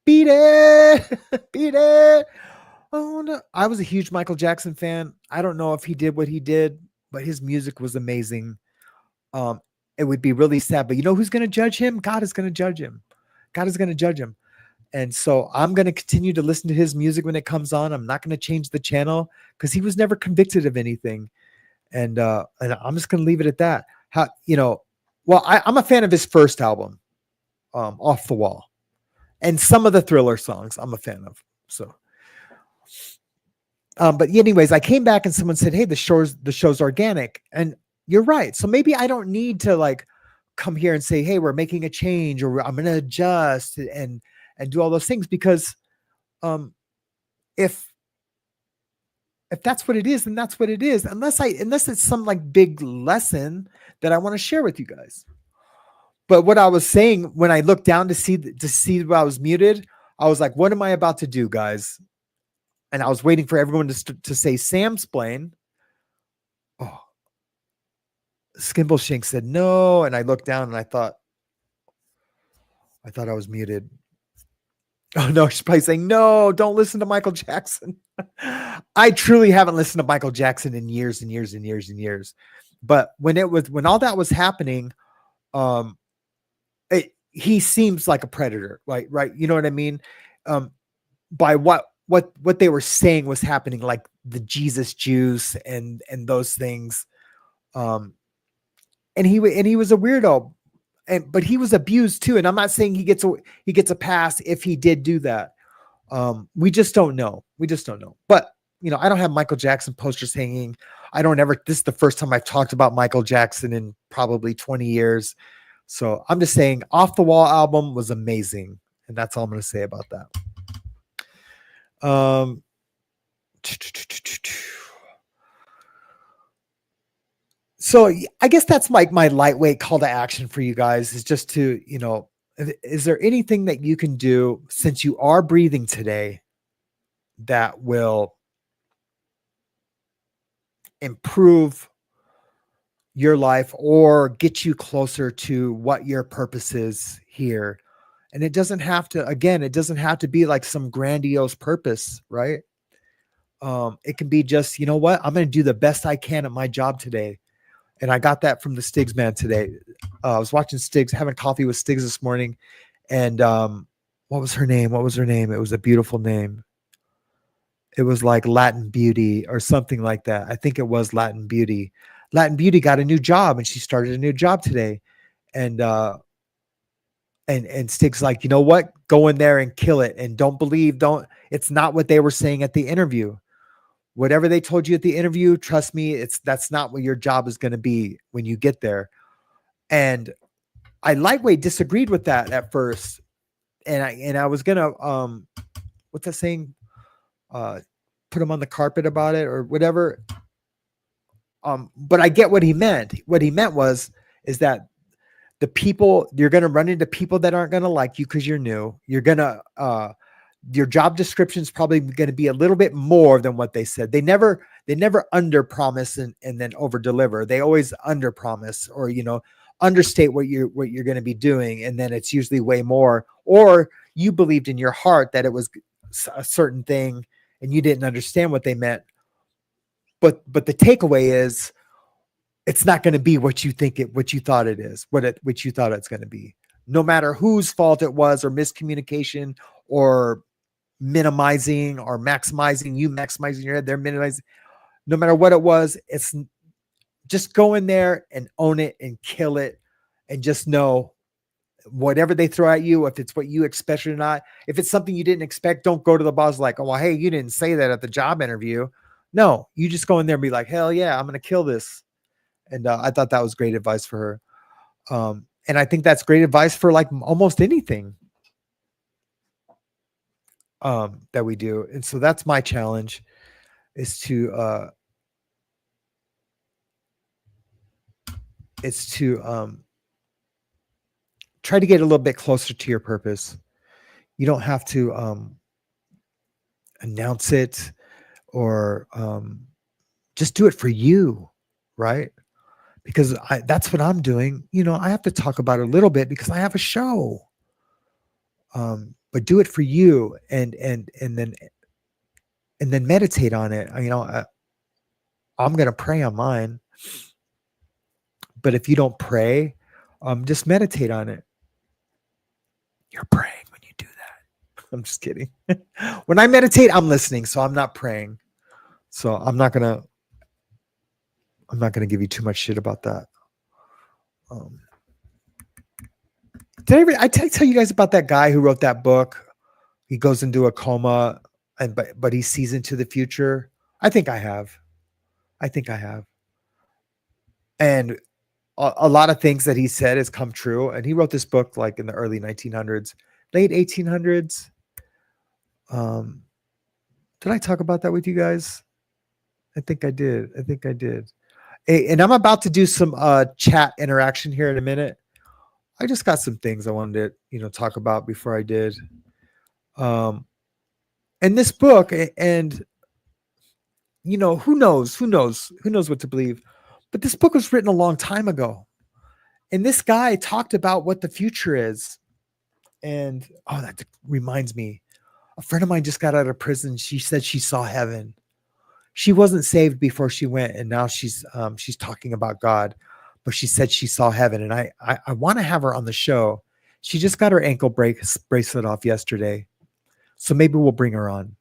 beat it, beat it. Oh no. I was a huge Michael Jackson fan. I don't know if he did what he did, but his music was amazing. It would be really sad, but you know who's going to judge him? God is going to judge him. God is going to judge him. And so I'm going to continue to listen to his music when it comes on. I'm not going to change the channel because he was never convicted of anything. And I'm just going to leave it at that. I'm a fan of his first album, Off the Wall, and some of the Thriller songs I'm a fan of. So, but anyways, I came back and someone said, hey, the show's organic. And you're right. So maybe I don't need to like come here and say, hey, we're making a change or I'm going to adjust and do all those things because if that's what it is, then that's what it is. Unless it's some like big lesson that I want to share with you guys. But what I was saying when I looked down to see what I was muted, I was like, what am I about to do, guys? And I was waiting for everyone to say Samsplain. Oh, Skimbleshank said no. And I looked down and I thought I was muted. Oh no, she's probably saying, no, don't listen to Michael Jackson. I truly haven't listened to Michael Jackson in years and years and years and years. But when all that was happening, he seems like a predator, right? You know what I mean? By what they were saying was happening, like the Jesus juice and those things. And he was a weirdo, but he was abused too. And I'm not saying he gets a pass if he did do that. We just don't know. But I don't have Michael Jackson posters hanging. This is the first time I've talked about Michael Jackson in probably 20 years. So I'm just saying Off the Wall album was amazing. And that's all I'm going to say about that. So I guess that's my lightweight call to action for you guys, is just to, is there anything that you can do since you are breathing today that will improve your life or get you closer to what your purpose is here? And it doesn't have to be like some grandiose purpose, right? It can be just, I'm going to do the best I can at my job today. And I got that from the Stigs man today. I was watching Stigs, having coffee with Stigs this morning. And what was her name? It was a beautiful name. It was like Latin Beauty or something like that. I think it was Latin Beauty. Latin Beauty got a new job, and she started a new job today. And Stig's like, you know what? Go in there and kill it. And it's not what they were saying at the interview. Whatever they told you at the interview, trust me, that's not what your job is going to be when you get there. And I lightweight disagreed with that at first. And I was going to, what's that saying? Put him on the carpet about it or whatever. But I get what he meant. What he meant is that you're going to run into people that aren't going to like you because you're new. You're going to, your job description is probably going to be a little bit more than what they said. They never under promise and then over deliver. They always under promise or, understate what you're going to be doing. And then it's usually way more, or you believed in your heart that it was a certain thing and you didn't understand what they meant. But the takeaway is it's not going to be what you thought it is, what you thought it's going to be, no matter whose fault it was or miscommunication or minimizing or maximizing, you maximizing your head, they're minimizing, no matter what it was. It's just go in there and own it and kill it. And just know whatever they throw at you, if it's what you expect or not, if it's something you didn't expect, don't go to the boss like, oh, well, hey, you didn't say that at the job interview. No, you just go in there and be like, hell yeah, I'm going to kill this. And I thought that was great advice for her. And I think that's great advice for like almost anything that we do. And so that's my challenge, is to try to get a little bit closer to your purpose. You don't have to announce it or just do it for you, right? Because that's what I'm doing. I have to talk about it a little bit because I have a show. But do it for you and then meditate on it. I'm going to pray on mine. But if you don't pray, just meditate on it. You're praying when you do that. I'm just kidding. When I meditate, I'm listening, so I'm not praying. So I'm not gonna give you too much shit about that. Did I tell you guys about that guy who wrote that book? He goes into a coma, but he sees into the future. I think I have. And a lot of things that he said has come true. And he wrote this book like in the early 1900s, late 1800s. Did I talk about that with you guys? I think I did. And I'm about to do some chat interaction here in a minute. I just got some things I wanted to, talk about before I did. And this book, and who knows what to believe. But this book was written a long time ago. And this guy talked about what the future is. And that reminds me, a friend of mine just got out of prison. She said she saw heaven. she wasn't saved before she went, and now she's talking about God, but she said she saw heaven, and I want to have her on the show. She just got her ankle bracelet off yesterday, so maybe we'll bring her on,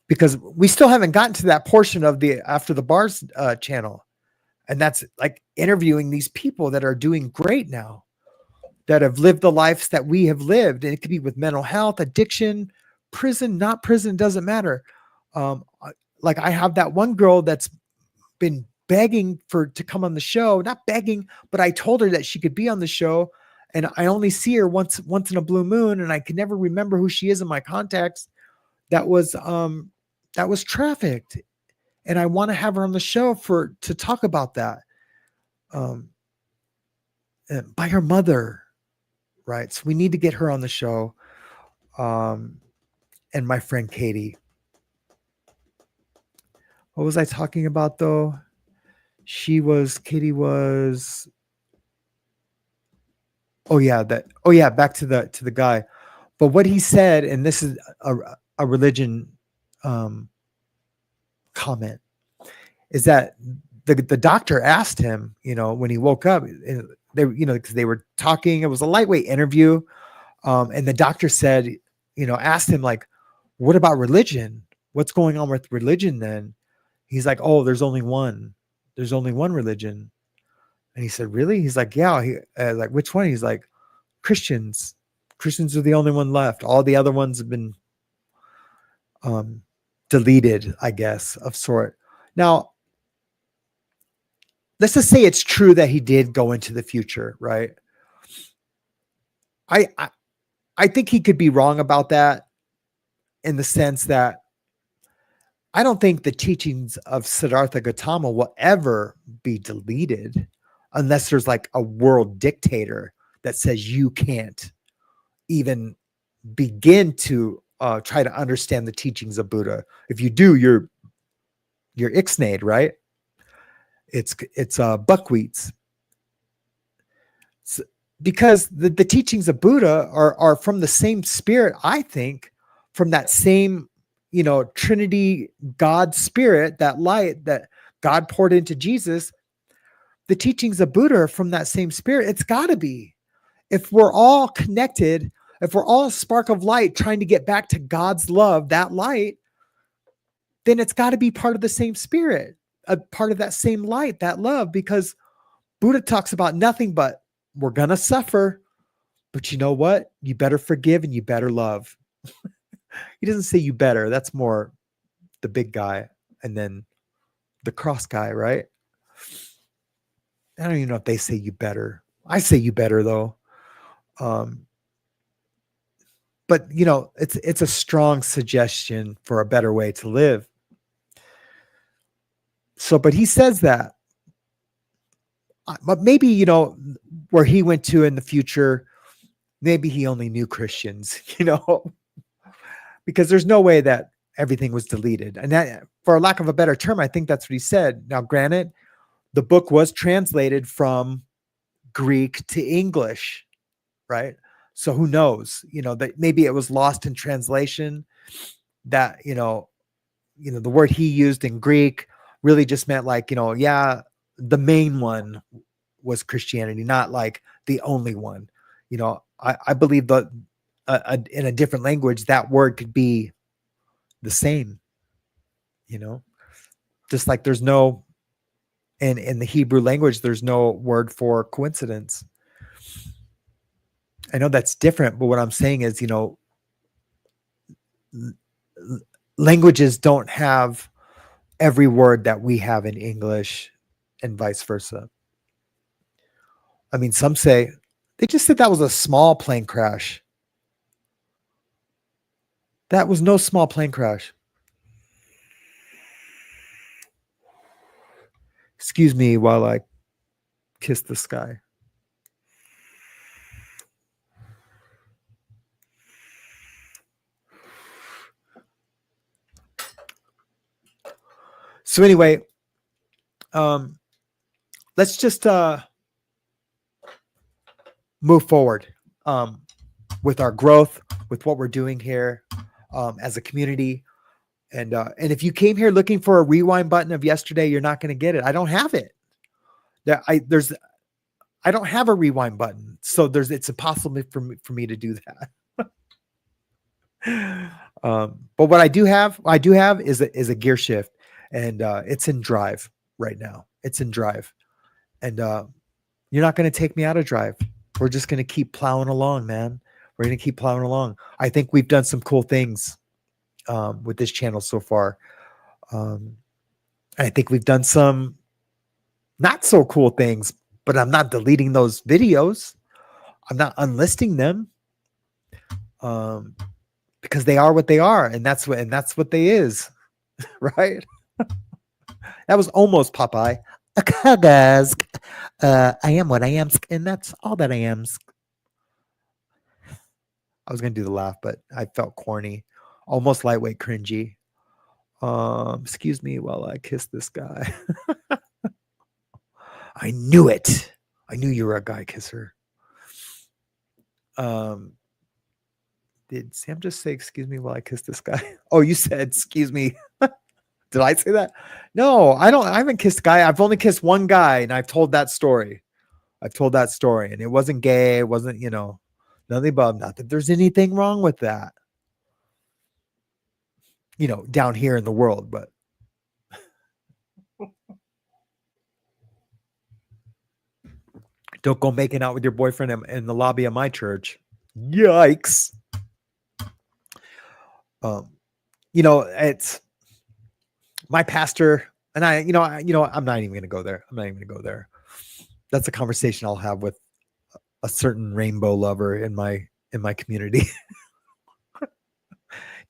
because we still haven't gotten to that portion of the After the Bars channel, and that's like interviewing these people that are doing great now, that have lived the lives that we have lived. And it could be with mental health, addiction, prison, not prison, doesn't matter. Like I have that one girl that's been begging to come on the show, not begging, but I told her that she could be on the show. And I only see her once in a blue moon. And I can never remember who she is in my contacts. That was trafficked. And I want to have her on the show to talk about that. By her mother. Right. So we need to get her on the show. And my friend Katie. What was I talking about though? Katie was. Oh yeah. Back to the guy. But what he said, and this is a religion comment, is that the doctor asked him, when he woke up, because they were talking, it was a lightweight interview. And the doctor said, asked him like, what about religion? What's going on with religion then? He's like, oh, there's only one religion. And he said, really? He's like, yeah. Like, which one? He's like, Christians are the only one left. All the other ones have been deleted, I guess, of sort. Now, let's just say it's true that he did go into the future, right? I think he could be wrong about that, in the sense that I don't think the teachings of Siddhartha Gautama will ever be deleted unless there's like a world dictator that says you can't even begin to try to understand the teachings of Buddha. If you do, you're ixnayed, right? It's buckwheats. So, because the teachings of Buddha are from the same spirit, I think, from that same, Trinity God spirit, that light that God poured into Jesus. The teachings of Buddha are from that same spirit. It's got to be. If we're all connected, if we're all a spark of light trying to get back to God's love, that light, then it's got to be part of the same spirit, a part of that same light, that love, because Buddha talks about nothing but we're going to suffer, but you know what? You better forgive and you better love. He doesn't say you better. That's more the big guy and then the cross guy, right? I don't even know if they say you better. I say you better though. But it's a strong suggestion for a better way to live. So, but he says that, but maybe, where he went to in the future, maybe he only knew Christians, because there's no way that everything was deleted. And that, for lack of a better term, I think that's what he said. Now, granted, the book was translated from Greek to English, right? So who knows, that maybe it was lost in translation, that, the word he used in Greek really just meant like, the main one was Christianity, not like the only one. I believe that in a different language, that word could be the same, just like there's no, in the Hebrew language, there's no word for coincidence. I know that's different, but what I'm saying is, languages don't have every word that we have in English and vice versa. I mean, some say, they just said that was a small plane crash. That was no small plane crash. Excuse me while I kiss the sky. So anyway, let's just move forward with our growth, with what we're doing here as a community. And if you came here looking for a rewind button of yesterday, you're not going to get it. I don't have it. I don't have a rewind button, so it's impossible for me to do that. But what I do have is a gear shift, and it's in drive right now. It's in drive, and you're not going to take me out of drive. We're just going to keep plowing along, man. We're going to keep plowing along. I think we've done some cool things with this channel so far. I think we've done some not so cool things, but I'm not deleting those videos. I'm not unlisting them because they are what they are, and that's what they is, right? That was almost Popeye. Guys, I am what I am, and that's all that I am. I was gonna do the laugh, but I felt corny, almost lightweight cringy. Excuse me while I kiss this guy. I knew it. I knew you were a guy kisser. Did Sam just say, excuse me while I kiss this guy? Oh, you said, excuse me. Did I say that? No, I haven't kissed a guy. I've only kissed one guy, and I've told that story. And it wasn't gay. It wasn't, none of the above. Not that there's anything wrong with that, down here in the world, but don't go making out with your boyfriend in the lobby of my church. Yikes. It's my pastor and I'm not even going to go there. That's a conversation I'll have with a certain rainbow lover in my community.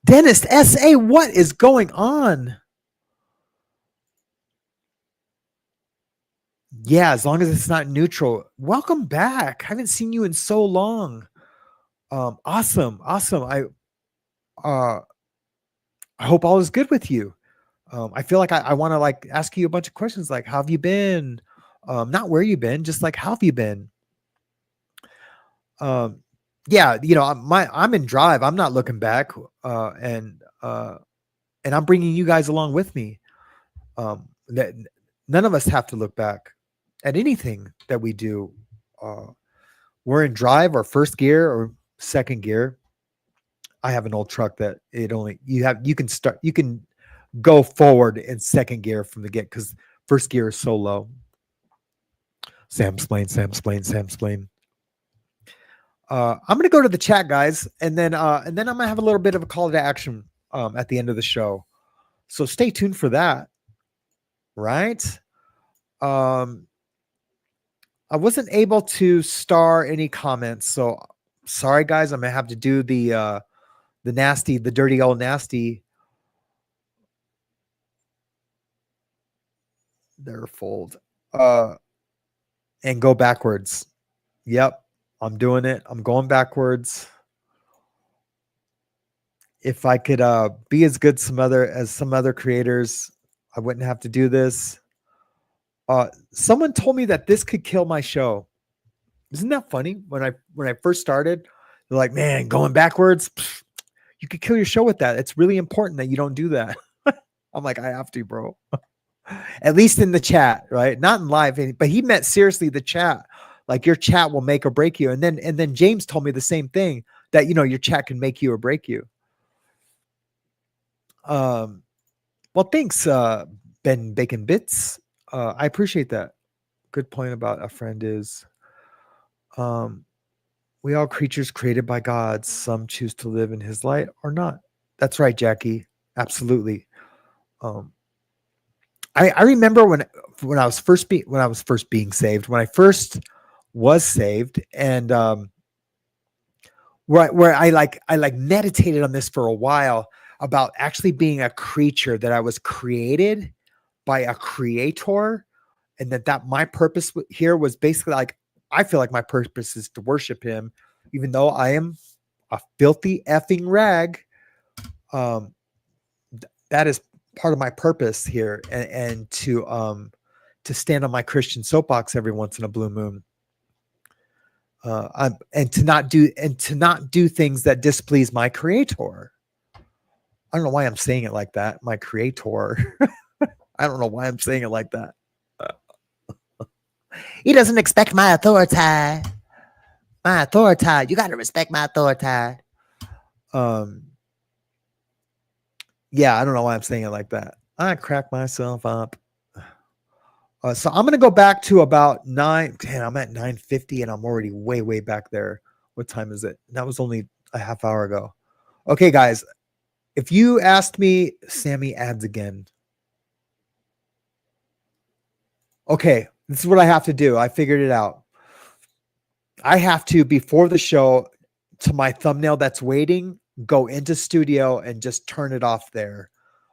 Dennis SA, what is going on? Yeah, as long as it's not neutral. Welcome back. Haven't seen you in so long. Awesome. I hope all is good with you. I feel like I want to ask you a bunch of questions, like how have you been? Not where you been, just like how have you been? Yeah, I'm in drive. I'm not looking back, and I'm bringing you guys along with me. That none of us have to look back at anything that we do. We're in drive or first gear or second gear. I have an old truck that you can go forward in second gear from the get because first gear is so low. Sam explain. I'm going to go to the chat, guys, and then I'm going to have a little bit of a call to action at the end of the show. So stay tuned for that. Right? I wasn't able to star any comments, so sorry, guys. I'm going to have to do the dirty old nasty. There, fold. And go backwards. Yep. I'm doing it. I'm going backwards. If I could be as good as some other creators, I wouldn't have to do this. Someone told me that this could kill my show. Isn't that funny? When I first started, they're like, man, going backwards, you could kill your show with that. It's really important that you don't do that. I'm like, I have to, bro. At least in the chat, right? Not in live, but he meant seriously the chat. Like your chat will make or break you. And then James told me the same thing, that your chat can make you or break you. Well, thanks, Ben Bacon Bits. I appreciate that. Good point about a friend is we all creatures created by God. Some choose to live in his light or not. That's right, Jackie. Absolutely. I remember when I was first being saved, when I first was saved, and where I meditated on this for a while about actually being a creature, that I was created by a creator, and that my purpose here was basically I feel like my purpose is to worship him, even though I am a filthy effing rag. That is part of my purpose here, and to stand on my Christian soapbox every once in a blue moon, and to not do things that displease my creator. I don't know why I'm saying it like that. My creator. I don't know why I'm saying it like that. He doesn't expect my authority. My authority. You got to respect my authority. Yeah, I don't know why I'm saying it like that. I crack myself up. So I'm going to go back to about 9. Damn, I'm at 9:50 and I'm already way, way back there. What time is it? That was only a half hour ago. Okay, guys. If you asked me, Sammy ads again. Okay, this is what I have to do. I figured it out. I have to, before the show, to my thumbnail that's waiting, go into studio and just turn it off there.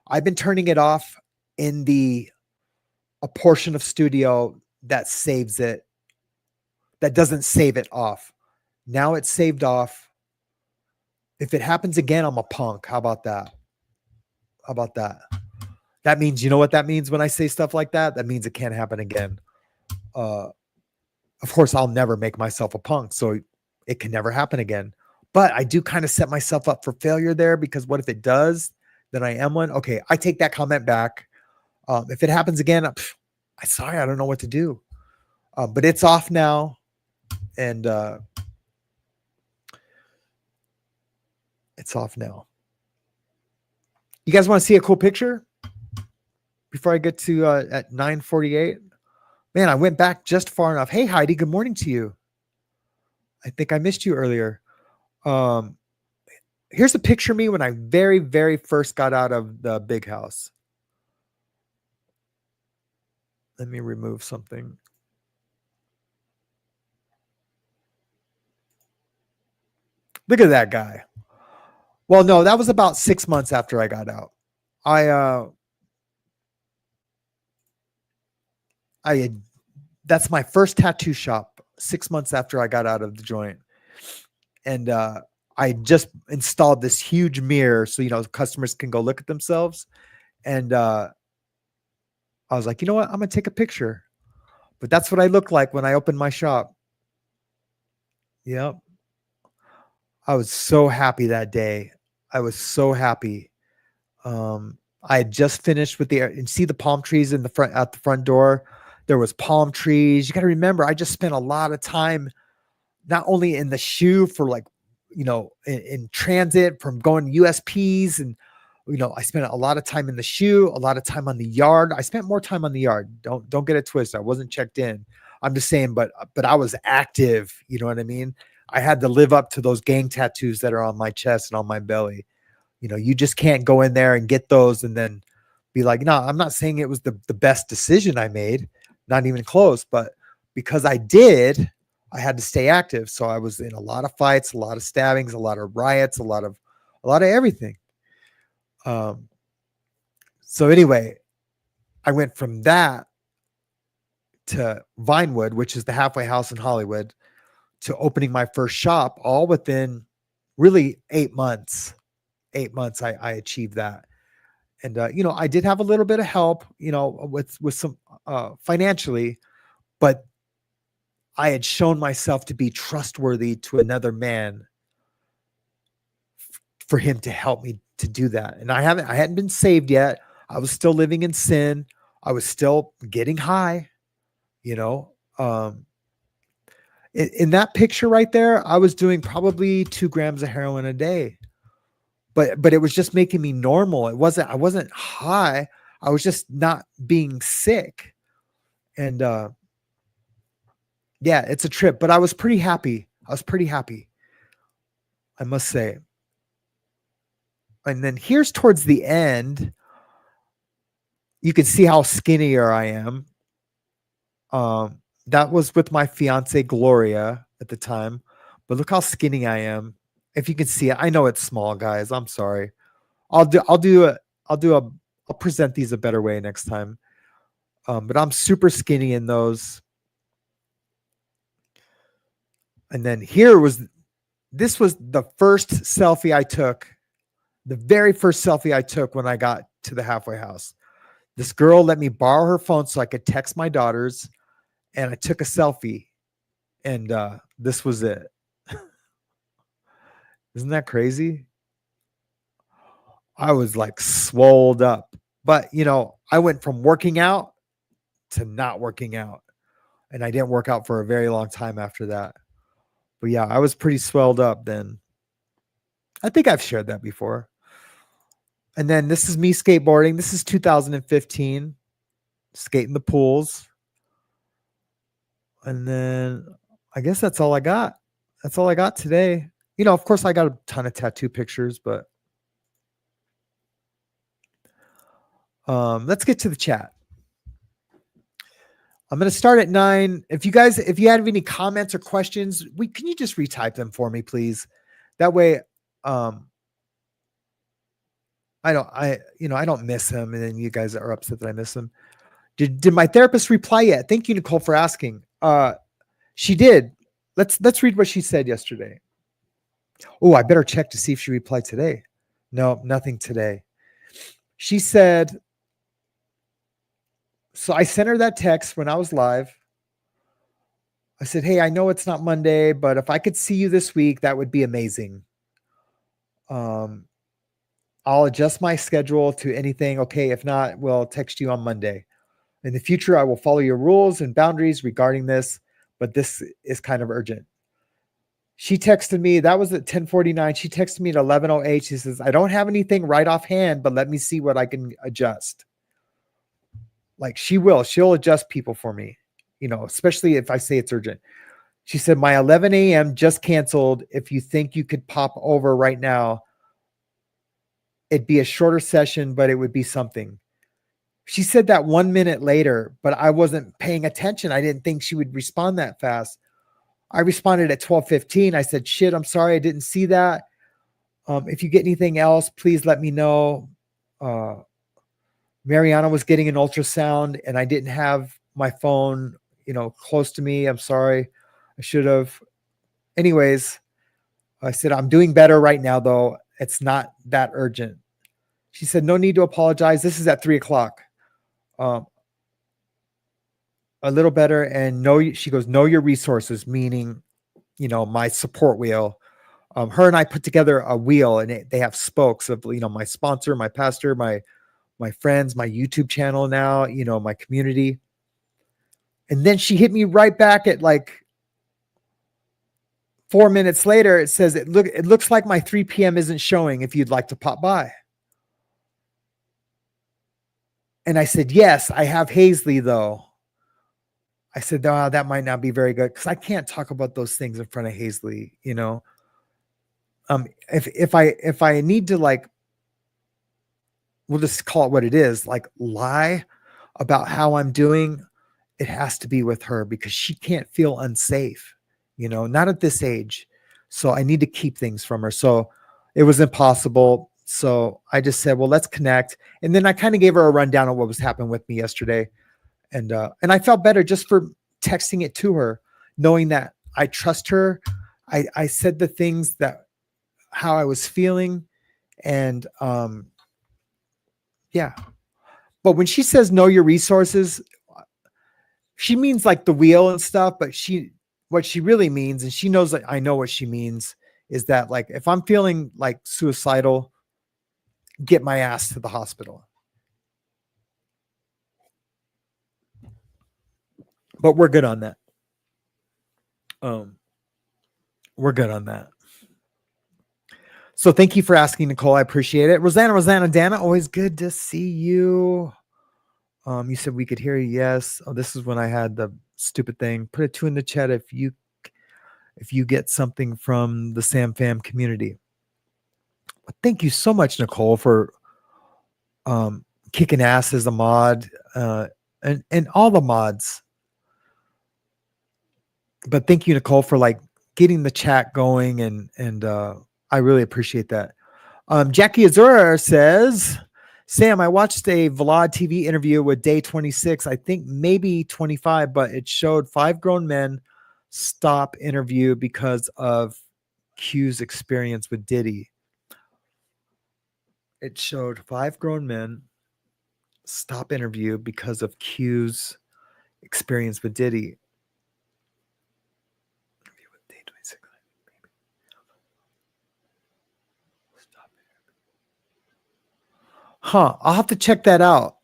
I've been turning it off in a portion of studio that saves it, that doesn't save it off. Now it's saved off. If it happens again, I'm a punk. How about that? How about that? That means, you know what that means when I say stuff like that? That means it can't happen again. Of course, I'll never make myself a punk, so it can never happen again. But I do kind of set myself up for failure there, because what if it does? Then I am one. Okay, I take that comment back. If it happens again, I'm sorry, I don't know what to do. But it's off now. And it's off now. You guys want to see a cool picture before I get to at 9:48? Man, I went back just far enough. Hey, Heidi, good morning to you. I think I missed you earlier. Here's a picture of me when I very, very first got out of the big house. Let me remove something. Look at that guy. Well, no, that was about 6 months after I got out. That's my first tattoo shop 6 months after I got out of the joint. And I just installed this huge mirror so, customers can go look at themselves. And I was like, you know what? I'm going to take a picture. But that's what I look like when I opened my shop. Yep. I was so happy that day. I was so happy. I had just finished with and see the palm trees in the front, at the front door. There was palm trees. You got to remember, I just spent a lot of time, not only in the shoe for in transit from going to USPs, and, I spent a lot of time in the shoe, a lot of time on the yard. I spent more time on the yard. Don't get it twisted. I wasn't checked in. I'm just saying, but I was active. You know what I mean? I had to live up to those gang tattoos that are on my chest and on my belly. You just can't go in there and get those and then be like, no, I'm not saying it was the best decision I made, not even close, but because I did, I had to stay active. So I was in a lot of fights, a lot of stabbings, a lot of riots, a lot of everything. So anyway, I went from that to Vinewood, which is the halfway house in Hollywood, to opening my first shop, all within really 8 months. 8 months, I achieved that. And, I did have a little bit of help, with some financially, but I had shown myself to be trustworthy to another man for him to help me to do that. And I hadn't been saved yet. I was still living in sin. I was still getting high, in that picture right there, I was doing probably 2 grams of heroin a day, but it was just making me normal. I wasn't high. I was just not being sick. And, yeah, it's a trip, but I was pretty happy. I must say. And then here's towards the end, you can see how skinnier I am. That was with my fiance Gloria at the time, but look how skinny I am. If you can see it, I know it's small, guys. I'm sorry. I'll present these a better way next time. But I'm super skinny in those. And then this was the first selfie I took, the very first selfie I took when I got to the halfway house. This girl let me borrow her phone so I could text my daughters, and I took a selfie, and this was it. Isn't that crazy? I was like swolled up. But, I went from working out to not working out. And I didn't work out for a very long time after that. But yeah, I was pretty swelled up then. I think I've shared that before. And then this is me skateboarding. This is 2015, skating the pools. And then I guess that's all I got. That's all I got today. Of course, I got a ton of tattoo pictures, but let's get to the chat. I'm going to start at 9. If you have any comments or questions, can you just retype them for me, please? That way, I don't miss him, and then you guys are upset that I miss him. Did my therapist reply yet? Thank you, Nicole, for asking. She did. Let's read what she said yesterday. Oh, I better check to see if she replied today. No, nothing today. She said, so I sent her that text when I was live. I said, hey, I know it's not Monday, but if I could see you this week, that would be amazing. I'll adjust my schedule to anything. Okay. If not, we'll text you on Monday. In the future, I will follow your rules and boundaries regarding this, but this is kind of urgent. She texted me, that was at 10:49. She texted me at 11:08. She says, I don't have anything right offhand, but let me see what I can adjust. Like she'll adjust people for me, especially if I say it's urgent. She said, my 11 a.m. just canceled. If you think you could pop over right now, it'd be a shorter session, but it would be something. She said that 1 minute later, but I wasn't paying attention. I didn't think she would respond that fast. I responded at 12:15. I said, shit, I'm sorry. I didn't see that. If you get anything else, please let me know. Mariana was getting an ultrasound and I didn't have my phone, close to me. I'm sorry. I should have. Anyways, I said, I'm doing better right now, though. It's not that urgent. She said, no need to apologize. This is at 3:00. A little better. And she goes, know your resources, meaning, my support wheel. Her and I put together a wheel and they have spokes of, my sponsor, my pastor, my friends, my YouTube channel now, my community. And then she hit me right back at like 4 minutes later. It says, it looks like my 3 p.m. isn't showing if you'd like to pop by. And I said, yes, I have Hazley though. I said, no, that might not be very good because I can't talk about those things in front of Hazley, If I need to, like, we'll just call it what it is, like lie about how I'm doing, it has to be with her because she can't feel unsafe, not at this age. So I need to keep things from her. So it was impossible. So I just said, well, let's connect. And then I kind of gave her a rundown of what was happening with me yesterday. And I felt better just for texting it to her, knowing that I trust her. I said the things how I was feeling. And yeah. But when she says know your resources, she means like the wheel and stuff, but what she really means, and she knows that I know what she means, is that like if I'm feeling like suicidal, get my ass to the hospital. But we're good on that. We're good on that. So thank you for asking, Nicole. I appreciate it. Rosanna, Dana, always good to see you. You said we could hear you. Yes. Oh, this is when I had the stupid thing. Put a 2 in the chat if you get something from the Sam Fam community. But thank you so much, Nicole, for kicking ass as a mod and all the mods. But thank you, Nicole, for like getting the chat going and I really appreciate that. Jackie Azura says, Sam, I watched a Vlad TV interview with day 26, I think maybe 25, but it showed 5 grown men stop interview because of Q's experience with Diddy. It showed 5 grown men stop interview because of Q's experience with Diddy. I'll have to check that out.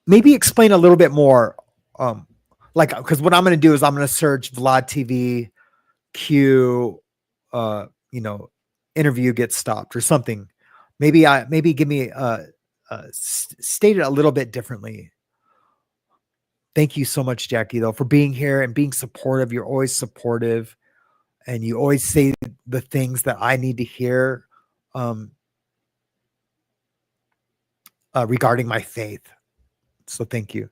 Maybe explain a little bit more. Because what I'm going to do is I'm going to search Vlad TV Q, interview gets stopped or something. Maybe give me state it a little bit differently. Thank you so much, Jackie, though, for being here and being supportive. You're always supportive, and you always say the things that I need to hear regarding my faith. So thank you.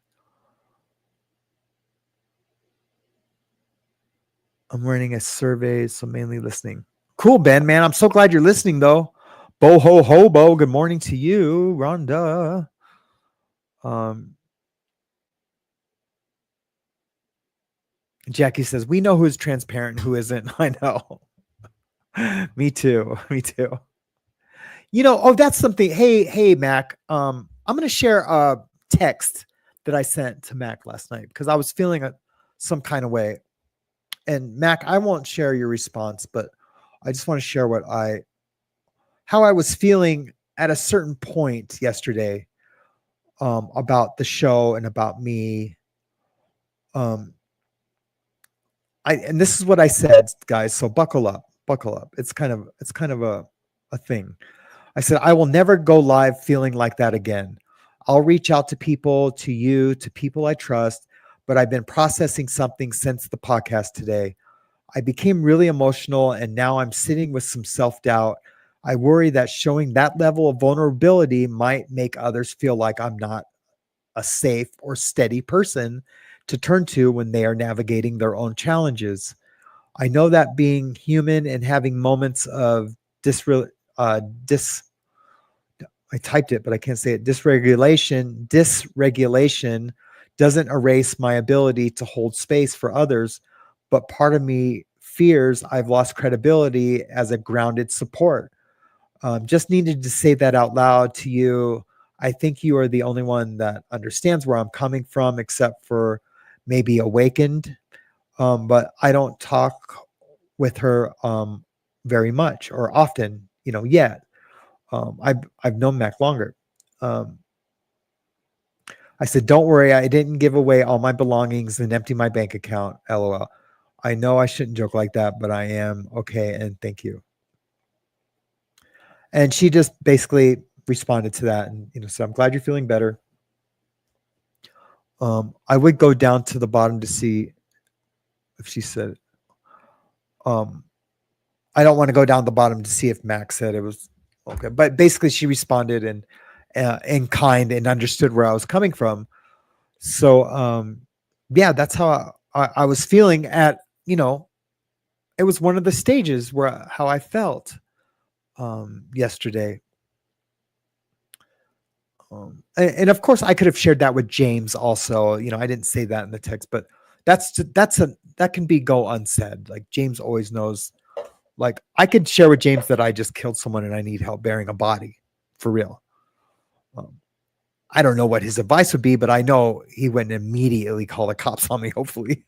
I'm running a survey, so mainly listening. Cool, Ben, man. I'm so glad you're listening, though. Bo ho ho bo. Good morning to you, Rhonda. Jackie says, we know who's transparent and who isn't. I know. Me too. That's something. Hey, Mac. I'm going to share a text that I sent to Mac last night because I was feeling some kind of way. And Mac, I won't share your response, but I just want to share how I was feeling at a certain point yesterday about the show and about me. And this is what I said, guys. So buckle up. It's kind of a thing. I said, I will never go live feeling like that again. I'll reach out to people, to you, to people I trust, but I've been processing something since the podcast today. I became really emotional, and now I'm sitting with some self-doubt. I worry that showing that level of vulnerability might make others feel like I'm not a safe or steady person to turn to when they are navigating their own challenges. I know that being human and having moments of I typed it, but I can't say it. Dysregulation doesn't erase my ability to hold space for others, but part of me fears I've lost credibility as a grounded support. Just needed to say that out loud to you. I think you are the only one that understands where I'm coming from, except for maybe Awakened. But I don't talk with her very much or often, yet. I've known Mac longer. I said, don't worry, I didn't give away all my belongings and empty my bank account. LOL. I know I shouldn't joke like that, but I am okay. And thank you. And she just basically responded to that and, said, I'm glad you're feeling better. I would go down to the bottom to see if she said, I don't want to go down the bottom to see if Mac said it was okay. But basically she responded and in kind and understood where I was coming from. So, that's how I was feeling at, it was one of the stages how I felt yesterday. And of course I could have shared that with James also. I didn't say that in the text, but that can go unsaid. Like James always knows, like I could share with James that I just killed someone and I need help burying a body for real. I don't know what his advice would be, but I know he wouldn't immediately call the cops on me. Hopefully.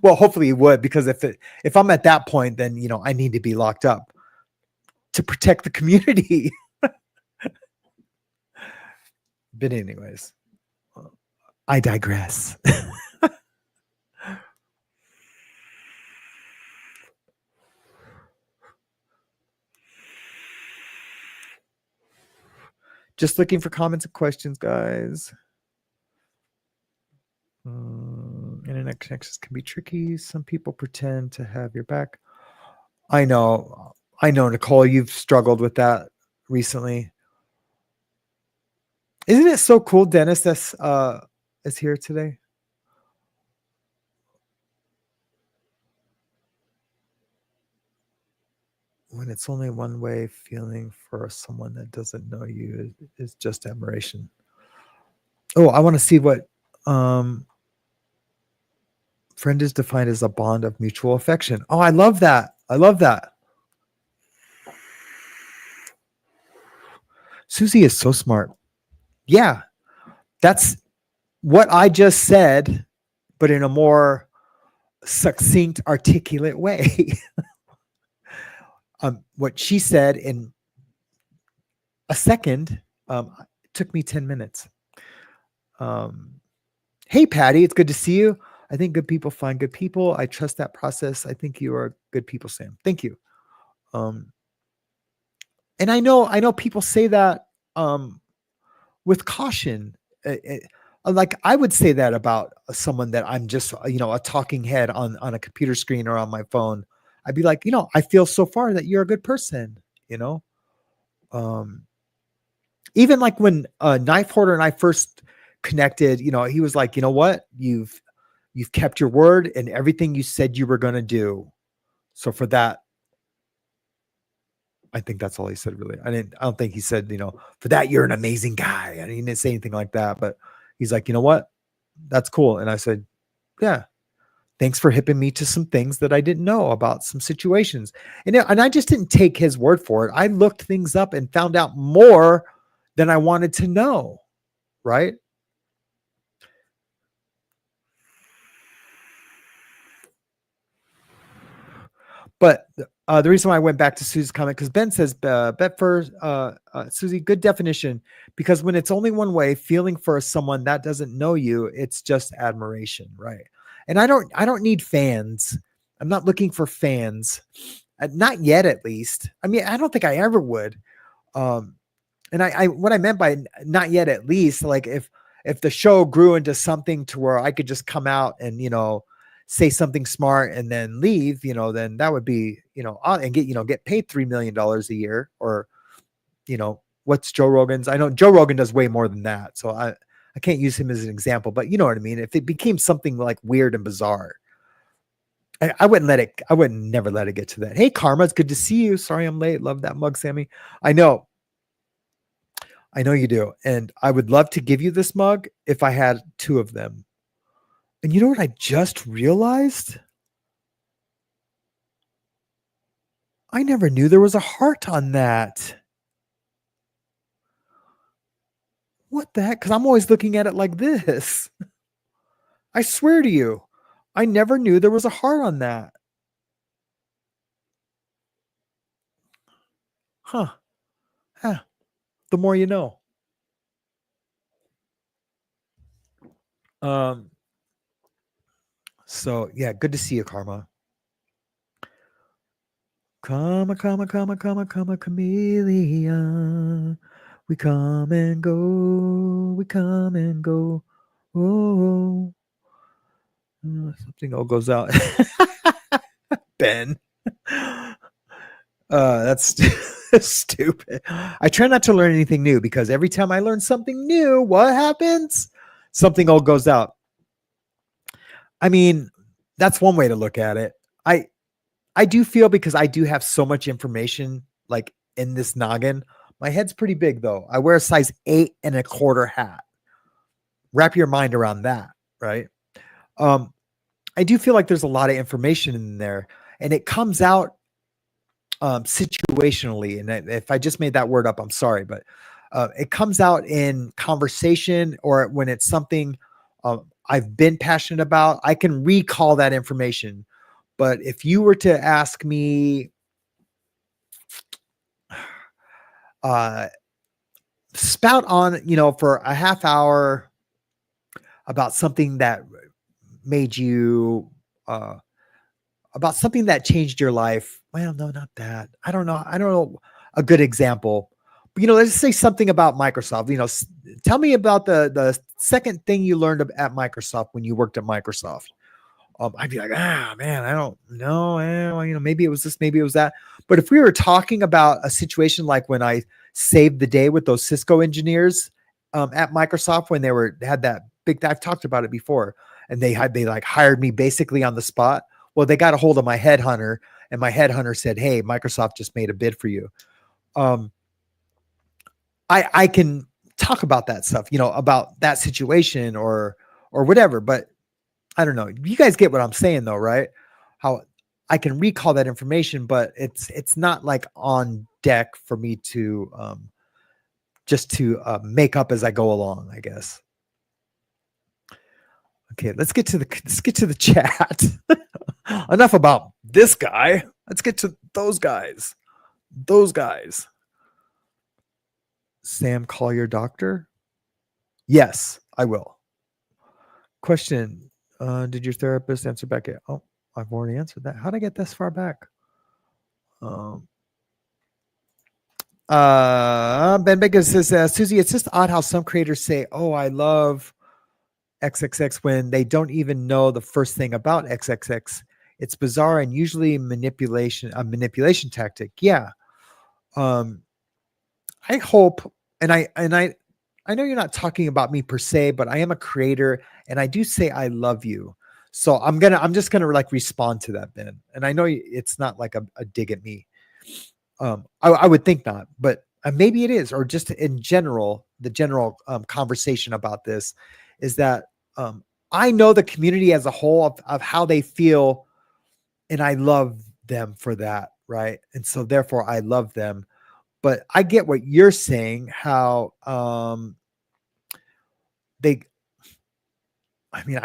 Well, hopefully he would, because if I'm at that point, then, I need to be locked up to protect the community. But anyways, I digress. Just looking for comments and questions, guys. Internet connections can be tricky. Some people pretend to have your back. I know, Nicole, you've struggled with that recently. Isn't it so cool Dennis is here today? When it's only one way, feeling for someone that doesn't know you is just admiration. Oh, I want to see what friend is defined as a bond of mutual affection. Oh, I love that. Susie is so smart. Yeah, that's what I just said, but in a more succinct, articulate way. What she said in a second took me 10 minutes. Hey, Patty, it's good to see you. I think good people find good people. I trust that process. I think you are good people, Sam. Thank you. And I know people say that with caution. Like I would say that about someone that I'm just, a talking head on a computer screen or on my phone. I'd be like, I feel so far that you're a good person, even like when Knife Hoarder and I first connected, he was like, you know what, you've kept your word and everything you said you were going to do. So for that, I think that's all he said, really. I don't think he said, for that, you're an amazing guy. And he didn't say anything like that, but he's like, you know what? That's cool. And I said, yeah, thanks for hipping me to some things that I didn't know about some situations. And I just didn't take his word for it. I looked things up and found out more than I wanted to know. Right. But the reason why I went back to Susie's comment, because Ben says, Susie, good definition, because when it's only one way, feeling for someone that doesn't know you, it's just admiration, right? And I don't need fans. I'm not looking for fans, not yet, at least. I mean, I don't think I ever would. And I what I meant by not yet, at least, like if the show grew into something to where I could just come out and say something smart and then leave, then that would be, and get paid $3 million a year, or, what's Joe Rogan's? I know Joe Rogan does way more than that. So I can't use him as an example, but you know what I mean? If it became something like weird and bizarre, I wouldn't never let it get to that. Hey, Karma, it's good to see you. Sorry, I'm late. Love that mug, Sammy. I know you do. And I would love to give you this mug if I had 2 of them. And you know what I just realized? I never knew there was a heart on that. What the heck? Because I'm always looking at it like this. I swear to you, I never knew there was a heart on that. Huh. The more you know. So yeah, good to see you, Karma. Come, chameleon. We come and go. Oh, something all goes out. Ben. That's stupid. I try not to learn anything new, because every time I learn something new, what happens? Something old goes out. I mean, that's one way to look at it. I do feel, because I do have so much information like in this noggin. My head's pretty big though. I wear a size 8 1/4 hat. Wrap your mind around that, right? I do feel like there's a lot of information in there, and it comes out situationally. And if I just made that word up, I'm sorry, but it comes out in conversation, or when it's something I've been passionate about. I can recall that information. But if you were to ask me, spout on, for a half hour about something that made you, about something that changed your life. Well, no, not that. I don't know a good example. But, let's say something about Microsoft. Tell me about the second thing you learned at Microsoft when you worked at Microsoft. I'd be like, man, I don't know. Maybe it was this, maybe it was that. But if we were talking about a situation like when I saved the day with those Cisco engineers at Microsoft, when they had that big, I've talked about it before, and they like hired me basically on the spot. Well, they got a hold of my headhunter, and my headhunter said, hey, Microsoft just made a bid for you. I can talk about that stuff, about that situation or whatever, but I don't know. You guys get what I'm saying though, right? How I can recall that information, but it's not like on deck for me to just to make up as I go along, I guess. Okay, let's get to the chat. Enough about this guy. Let's get to those guys. Sam, call your doctor. Yes, I will. Question. Did your therapist answer back yet? Oh, I've already answered that. How'd I get this far back? Ben Baker says, Susie, it's just odd how some creators say, oh, I love XXX when they don't even know the first thing about XXX. It's bizarre and usually a manipulation tactic. Yeah. I hope, and I know you're not talking about me per se, but I am a creator and I do say I love you. So I'm just gonna like respond to that, Ben. And I know it's not like a dig at me. I would think not, but maybe it is, or just in general, the general conversation about this is that I know the community as a whole of how they feel, and I love them for that, right? And so therefore I love them. But I get what you're saying, how I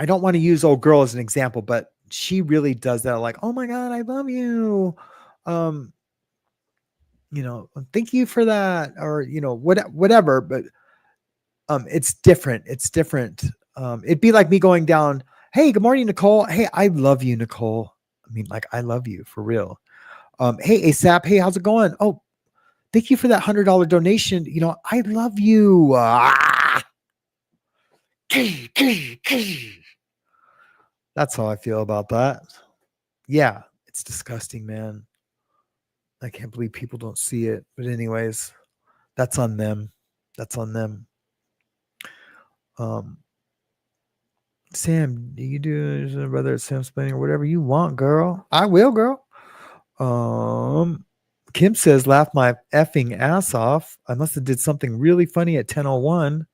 don't want to use old girl as an example, but she really does that. Like, oh my God, I love you. Thank you for that. Or, whatever, but it's different. It's different. It'd be like me going down, hey, good morning, Nicole. Hey, I love you, Nicole. I mean, like, I love you for real. Hey, ASAP. Hey, how's it going? Oh, thank you for that $100 donation. I love you. That's how I feel about that. Yeah, it's disgusting, man. I can't believe people don't see it. But anyways, that's on them. That's on them. Sam, do you do whether it's Sam Splaining or whatever you want, girl? I will, girl. Kim says, laugh my effing ass off. I must have did something really funny at 10:01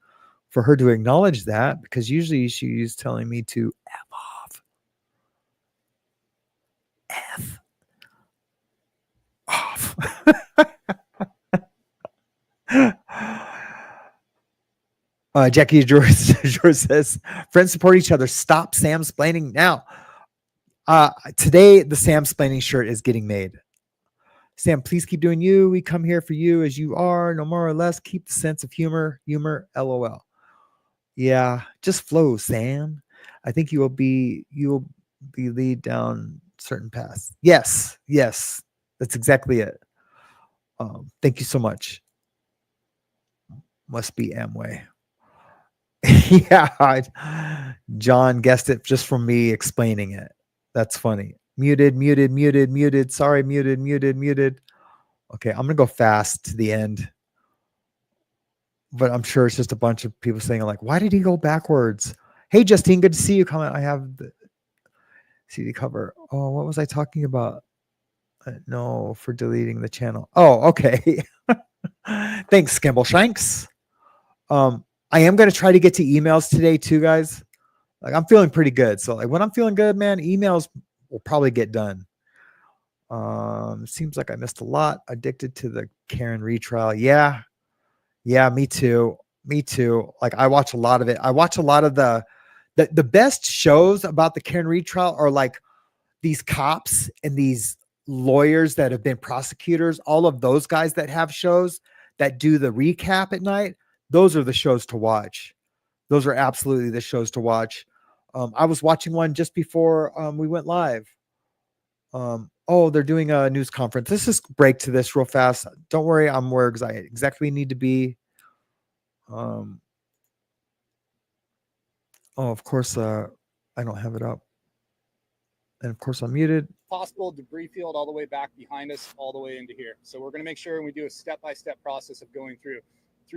for her to acknowledge that, because usually she's telling me to F off. F off. Jackie George says, friends support each other. Stop Sam-splaining now. Today, the Sam-splaining shirt is getting made. Sam, please keep doing you. We come here for you as you are, no more or less. Keep the sense of humor, LOL. Yeah, just flow, Sam. I think you'll be lead down certain paths. Yes, that's exactly it. Thank you so much. Must be Amway. Yeah, John guessed it just from me explaining it. That's funny. Muted. Sorry, muted. Okay, I'm gonna go fast to the end. But I'm sure it's just a bunch of people saying like, why did he go backwards? Hey, Justine, good to see you. Comment. I have the CD cover. Oh, what was I talking about? No, for deleting the channel. Oh, okay. Thanks, Skimble Shanks. I am going to try to get to emails today too, guys. Like, I'm feeling pretty good. So like when I'm feeling good, man, emails will probably get done. Seems like I missed a lot. Addicted to the Karen retrial. Yeah, me too. Like, I watch a lot of it. I watch a lot of the best shows about the Karen retrial are like these cops and these lawyers that have been prosecutors, all of those guys that have shows that do the recap at night. Those are the shows to watch. Those are absolutely the shows to watch. I was watching one just before we went live. They're doing a news conference. Let's just break to this real fast. Don't worry, I'm where I exactly need to be. Of course, I don't have it up. And of course, I'm muted. Possible debris field all the way back behind us, all the way into here. So we're going to make sure and we do a step-by-step process of going through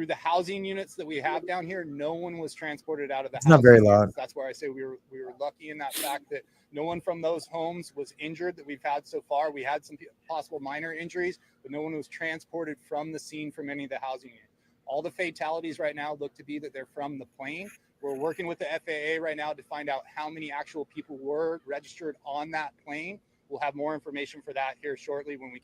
the housing units that we have down here. No one was transported out of the house. Not very loud. That's where I say we were lucky in that fact that no one from those homes was injured that we've had so far. We had some possible minor injuries, but no one was transported from the scene from any of the housing units. All the fatalities right now look to be that they're from the plane. We're working with the FAA right now to find out how many actual people were registered on that plane. We'll have more information for that here shortly when we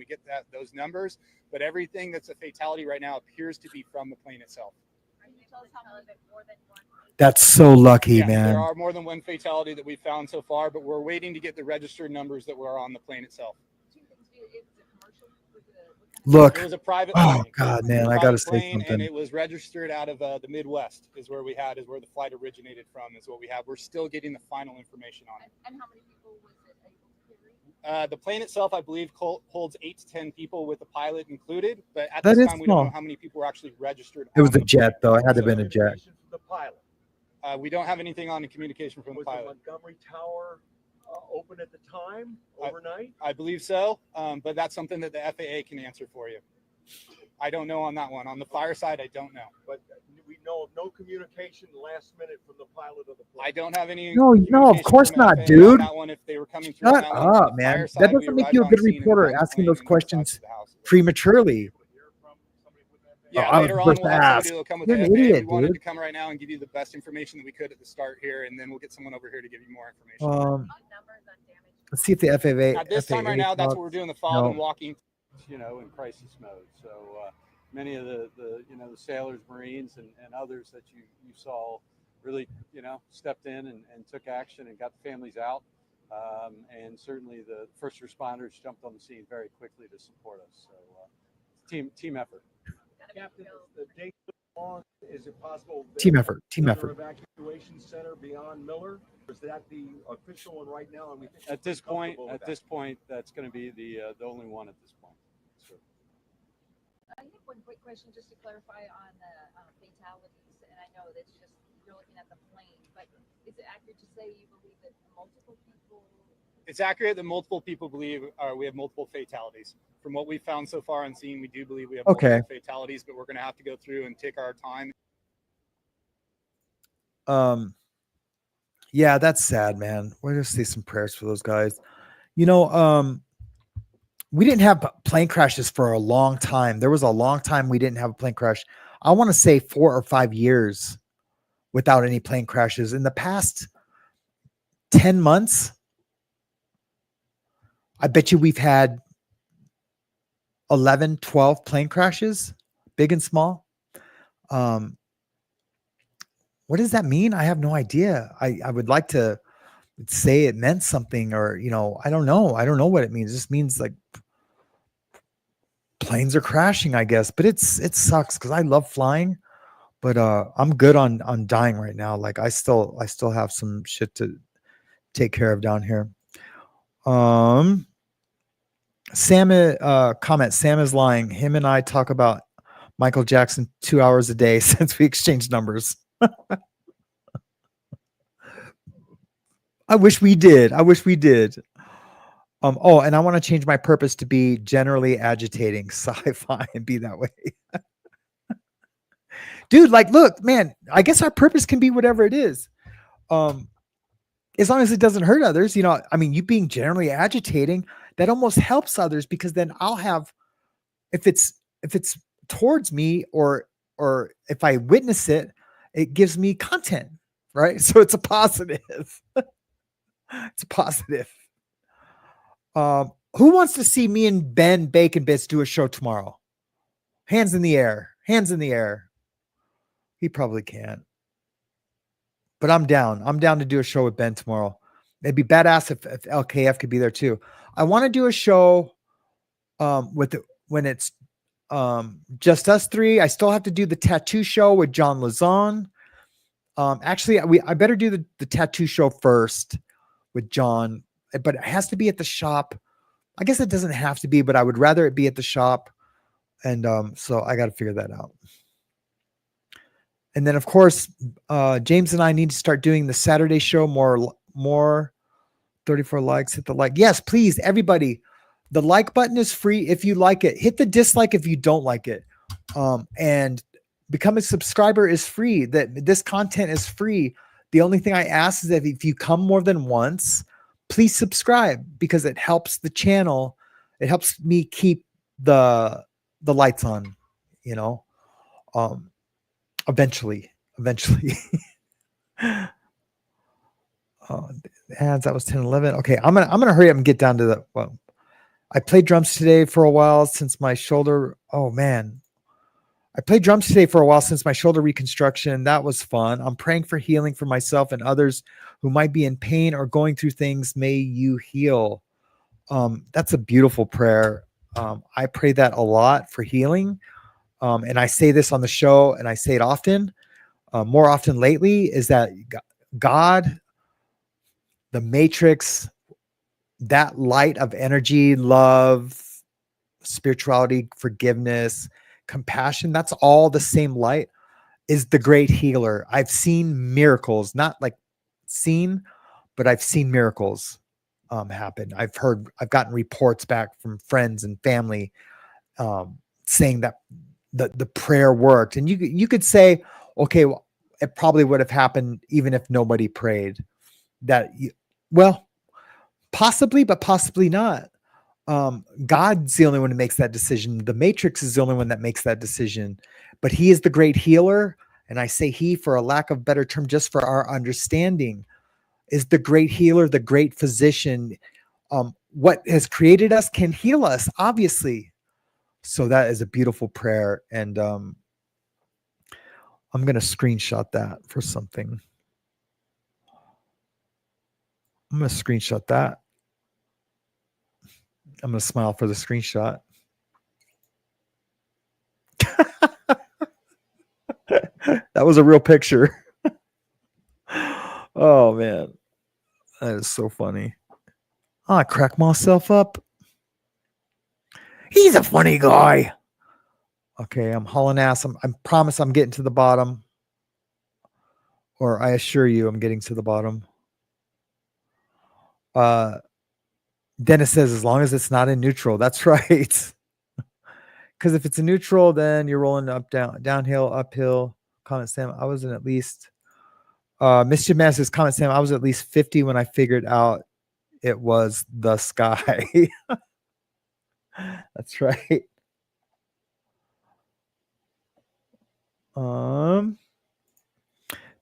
get those numbers. But everything that's a fatality right now appears to be from the plane itself. Can you tell us how many more than one? That's so lucky, man. There are more than one fatality that we've found so far, but we're waiting to get the registered numbers that were on the plane itself. Two things. Is the commercial with Look. It was a private Oh plane. God, It was a man, I private gotta say plane, something. and it was registered out of the Midwest. Is where the flight originated from. Is what we have. We're still getting the final information on it. And how many people was it able to carry? The plane itself, I believe, holds 8 to 10 people with the pilot included. But at That this is time, we don't small. know how many people were actually registered. It was on a the jet, plane. though. It had to have been a jet. Communication from the pilot. We don't have anything on the communication from the Was the pilot. Montgomery Tower open at the time, overnight? I believe so, but that's something that the FAA can answer for you. I don't know on that one. On the fire side, I don't know. But we know of no communication last minute from the pilot of the plane. I don't have any. No, of communication course from not, FAA on dude. that one, if they were coming through on Shut that one. On up, the man. fire That side, we doesn't make arrived you a on good scene and reporter, found the asking plane those and questions inside the house. prematurely. Hear from somebody from the FAA? Yeah, I was later on supposed we'll to have ask. somebody that'll come with You're the an FAA. idiot, We wanted dude. to come right now and give you the best information that we could at the start here, and then we'll get someone over here to give you more information. Numbers on damage. Let's see if the FAA. At this time right now, that's what we're doing, the fob No. and walking. In crisis mode. So many of the the sailors, Marines, and others that you saw really stepped in and took action and got the families out. And certainly the first responders jumped on the scene very quickly to support us. So team effort. Captain, the date long, is it possible? Team effort. Team another effort. evacuation center beyond Miller? Or is that the official one right now? And we think At this we're point, comfortable with that? that's going to be the only one at this point. So, I have one quick question just to clarify on the fatalities, and I know that's just, you're looking at the plane, but is it accurate to say you believe that multiple people? It's accurate that multiple people believe we have multiple fatalities. From what we've found so far on scene, we do believe we have Okay. multiple fatalities, but we're going to have to go through and take our time. Yeah, that's sad, man. We're gonna say some prayers for those guys. We didn't have plane crashes for a long time. There was a long time we didn't have a plane crash. I want to say 4 or 5 years without any plane crashes. In the past 10 months, I bet you we've had 11, 12 plane crashes, big and small. What does that mean? I have no idea. I would like to say it meant something, or, I don't know. I don't know what it means. It just means like planes are crashing, I guess, but it sucks because I love flying, but I'm good on dying right now. Like I still have some shit to take care of down here. Sam comment, Sam is lying. Him and I talk about Michael Jackson 2 hours a day since we exchanged numbers. I wish we did. Oh, and I want to change my purpose to be generally agitating sci-fi and be that way. Dude, like, look, man, I guess our purpose can be whatever it is. As long as it doesn't hurt others, you being generally agitating, that almost helps others, because then I'll have, if it's towards me or if I witness it, it gives me content, right? So it's a positive. It's a positive. Who wants to see me and Ben Bacon Bits do a show tomorrow? Hands in the air. Hands in the air. He probably can't. But I'm down. I'm down to do a show with Ben tomorrow. It'd be badass if LKF could be there too. I want to do a show when it's just us three. I still have to do the tattoo show with John Lazon. Actually, I better do the tattoo show first with John, but it has to be at the shop. I guess it doesn't have to be, but I would rather it be at the shop. And so I got to figure that out. And then, of course, James and I need to start doing the Saturday show more. 34 likes, hit the like. Yes, please, everybody. The like button is free if you like it. Hit the dislike if you don't like it. And become a subscriber is free. This content is free. The only thing I ask is that if you come more than once, please subscribe, because it helps the channel. It helps me keep the lights on, eventually. Ads, that was 10:11. Okay, I'm gonna hurry up and get down to the. Well, I played drums today for a while since my shoulder. Oh man, I played drums today for a while since my shoulder reconstruction. That was fun. I'm praying for healing for myself and others who might be in pain or going through things. May you heal. That's a beautiful prayer. I pray that a lot for healing. And I say this on the show, and I say it often, more often lately, is that God, the matrix, that light of energy, love, spirituality, forgiveness, compassion, that's all the same light, is the great healer. I've seen miracles, not like seen, but I've seen miracles happen. I've gotten reports back from friends and family saying that the prayer worked. And you could say, okay, well, it probably would have happened even if nobody prayed. Well, possibly, but possibly not. God's the only one who makes that decision. The matrix is the only one that makes that decision, but he is the great healer. And I say he, for a lack of better term, just for our understanding, is the great healer, the great physician. What has created us can heal us, obviously. So that is a beautiful prayer. And I'm going to screenshot that for something. I'm going to screenshot that. I'm going to smile for the screenshot. That was a real picture. Oh, man. That is so funny. I crack myself up. He's a funny guy. Okay, I'm hauling ass. I promise I'm getting to the bottom. Or I assure you I'm getting to the bottom. Dennis says, as long as it's not in neutral. That's right. Because if it's in neutral, then you're rolling up, downhill, uphill. Comment Sam, I was in at least... Mischief Man says, comment Sam, I was at least 50 when I figured out it was the sky. That's right.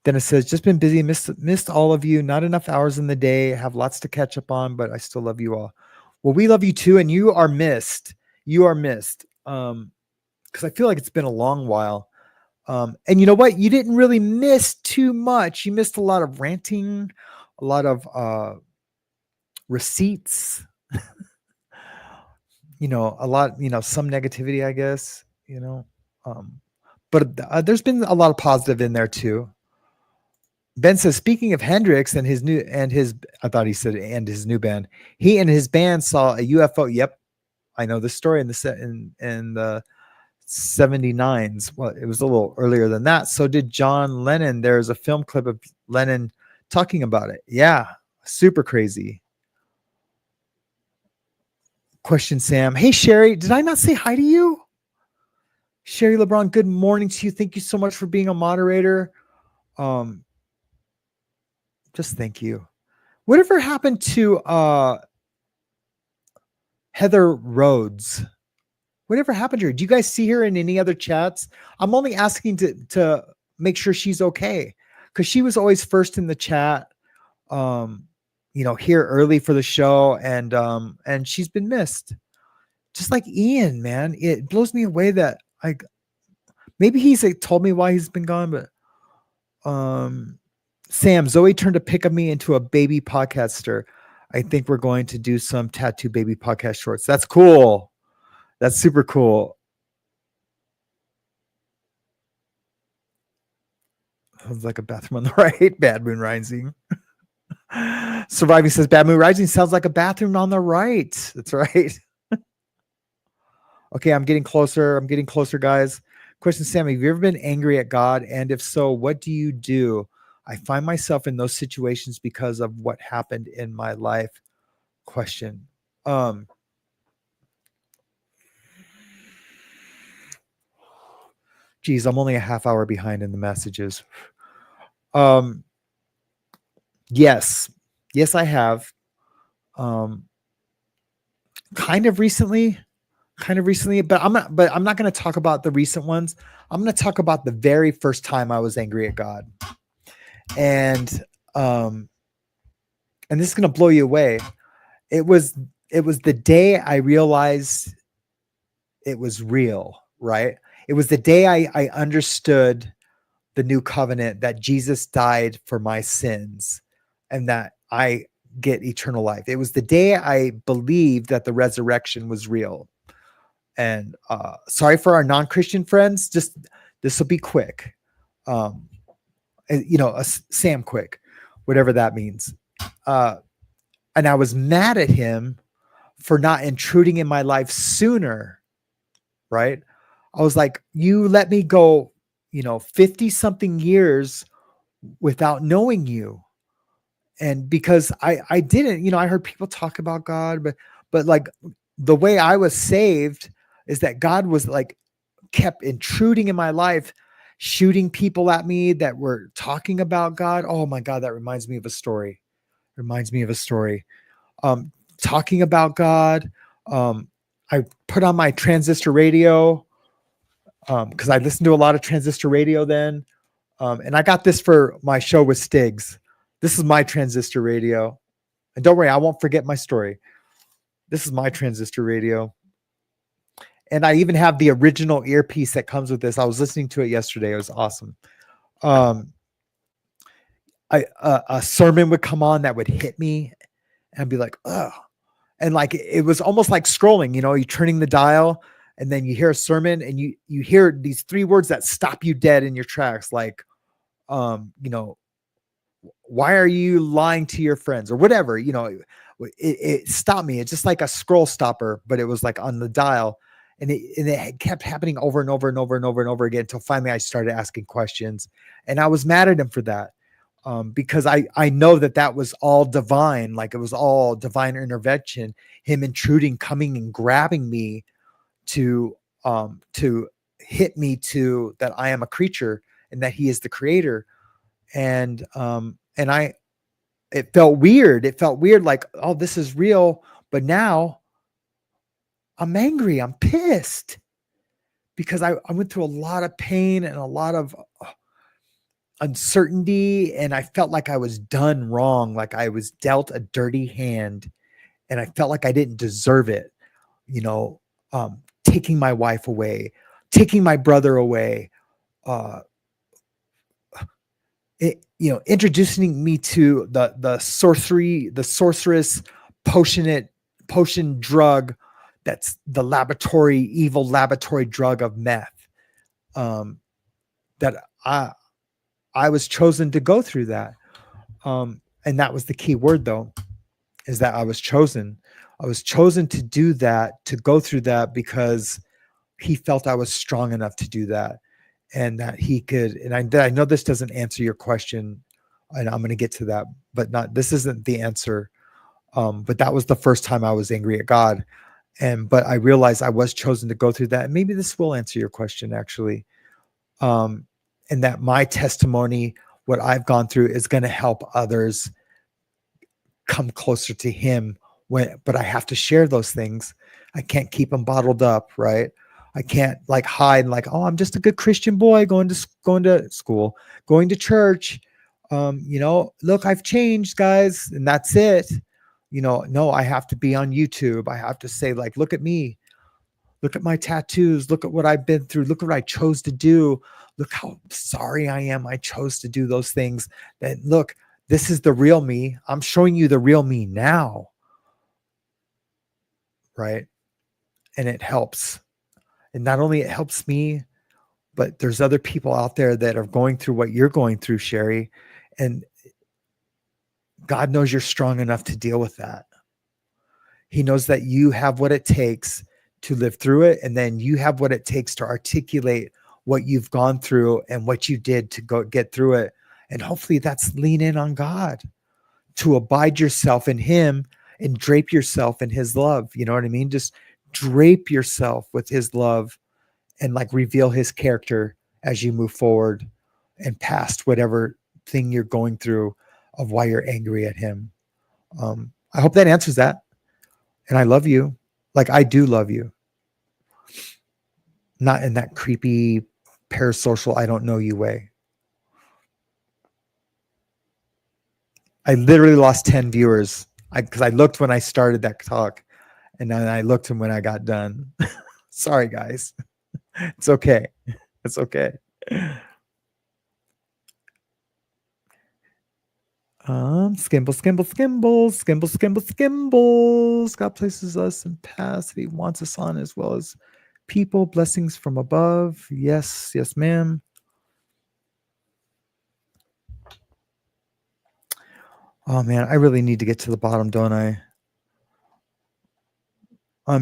Dennis says, just been busy, missed all of you, not enough hours in the day, have lots to catch up on, but I still love you all. Well, we love you too, and you are missed. You are missed. Because I feel like it's been a long while. And you know what? You didn't really miss too much. You missed a lot of ranting, a lot of receipts, a lot, some negativity, I guess, but there's been a lot of positive in there too. Ben says, speaking of Hendrix and his new band, he and his band saw a UFO. Yep. I know this story in the 79s. Well, it was a little earlier than that. So did John Lennon. There's a film clip of Lennon talking about it. Yeah. Super crazy. Question Sam. Hey, Sherry, did I not say hi to you? Sherry LeBron, good morning to you. Thank you so much for being a moderator. Just thank you. Whatever happened to Heather Rhodes? Whatever happened to her? Do you guys see her in any other chats? I'm only asking to make sure she's okay, because she was always first in the chat. Here early for the show, and she's been missed. Just like Ian, man. It blows me away that maybe he's told me why he's been gone, but Sam, Zoe turned a pic of me into a baby podcaster. I think we're going to do some tattoo baby podcast shorts. That's cool. That's super cool. Sounds like a bathroom on the right. Bad Moon Rising. Surviving says, Bad Moon Rising sounds like a bathroom on the right. That's right. Okay, I'm getting closer. Guys. Question, Sam, have you ever been angry at God? And if so, what do you do? I find myself in those situations because of what happened in my life. Question. Geez, I'm only a half hour behind in the messages. Yes, I have. Kind of recently, but I'm not going to talk about the recent ones. I'm going to talk about the very first time I was angry at God. And this is going to blow you away. It was the day I realized it was real, right? It was the day I understood the new covenant, that Jesus died for my sins and that I get eternal life. It was the day I believed that the resurrection was real. And sorry for our non-Christian friends, just this will be quick. Sam quick, whatever that means. And I was mad at him for not intruding in my life sooner, right? I was like, you let me go, 50 something years without knowing you. And because I didn't, I heard people talk about God, but like the way I was saved is that God was like kept intruding in my life, shooting people at me that were talking about God. Oh my God, that reminds me of a story. Talking about God. I put on my transistor radio because I listened to a lot of transistor radio then. And I got this for my show with Stiggs. This is my transistor radio. And don't worry, I won't forget my story. This is my transistor radio. And I even have the original earpiece that comes with this. I was listening to it yesterday. It was awesome. A sermon would come on that would hit me and I'd be like, oh. And like, it was almost like scrolling, you're turning the dial and then you hear a sermon and you hear these 3 words that stop you dead in your tracks. Like, why are you lying to your friends or whatever, it stopped me. It's just like a scroll stopper, but it was like on the dial. And it kept happening over and over and over and over and over again until finally I started asking questions. And I was mad at him for that because I know that was all divine. Like it was all divine intervention, him intruding, coming and grabbing me to hit me to that I am a creature and that he is the creator. And it felt weird. It felt weird. Like, oh, this is real. But now I'm angry. I'm pissed because I went through a lot of pain and a lot of uncertainty. And I felt like I was done wrong. Like I was dealt a dirty hand and I felt like I didn't deserve it. Taking my wife away, taking my brother away, introducing me to the sorceress potion drug. That's the evil laboratory drug of meth. That I was chosen to go through that. And that was the key word though, is that I was chosen. I was chosen to do that, to go through that because he felt I was strong enough to do that. And that he could, and I know this doesn't answer your question, and I'm going to get to that, but this isn't the answer. But that was the first time I was angry at God. But I realized I was chosen to go through that. And maybe this will answer your question actually. And that my testimony, what I've gone through is going to help others come closer to him but I have to share those things. I can't keep them bottled up. Right. I can't like hide like, oh, I'm just a good Christian boy going to school, going to church. Look, I've changed, guys. And that's it. No, I have to be on YouTube. I have to say like, look at me, look at my tattoos. Look at what I've been through. Look at what I chose to do. Look how sorry I am. I chose to do those things. That look, this is the real me. I'm showing you the real me now. Right. And it helps. And not only it helps me, but there's other people out there that are going through what you're going through, Sherry. And God knows you're strong enough to deal with that. He knows that you have what it takes to live through it. And then you have what it takes to articulate what you've gone through and what you did to go get through it. And hopefully that's lean in on God, to abide yourself in him and drape yourself in his love. You know what I mean? Just drape yourself with his love and like reveal his character as you move forward and past whatever thing you're going through of why you're angry at him. I hope that answers that. And I love you. Like I do love you. Not in that creepy parasocial, I don't know you way. I literally lost 10 viewers because I looked when I started that talk and then I looked when I got done. Sorry, guys. It's okay. It's okay. Skimbles. God places us in paths that he wants us on as well as people, blessings from above. Yes, yes, ma'am. Oh man, I really need to get to the bottom, don't I?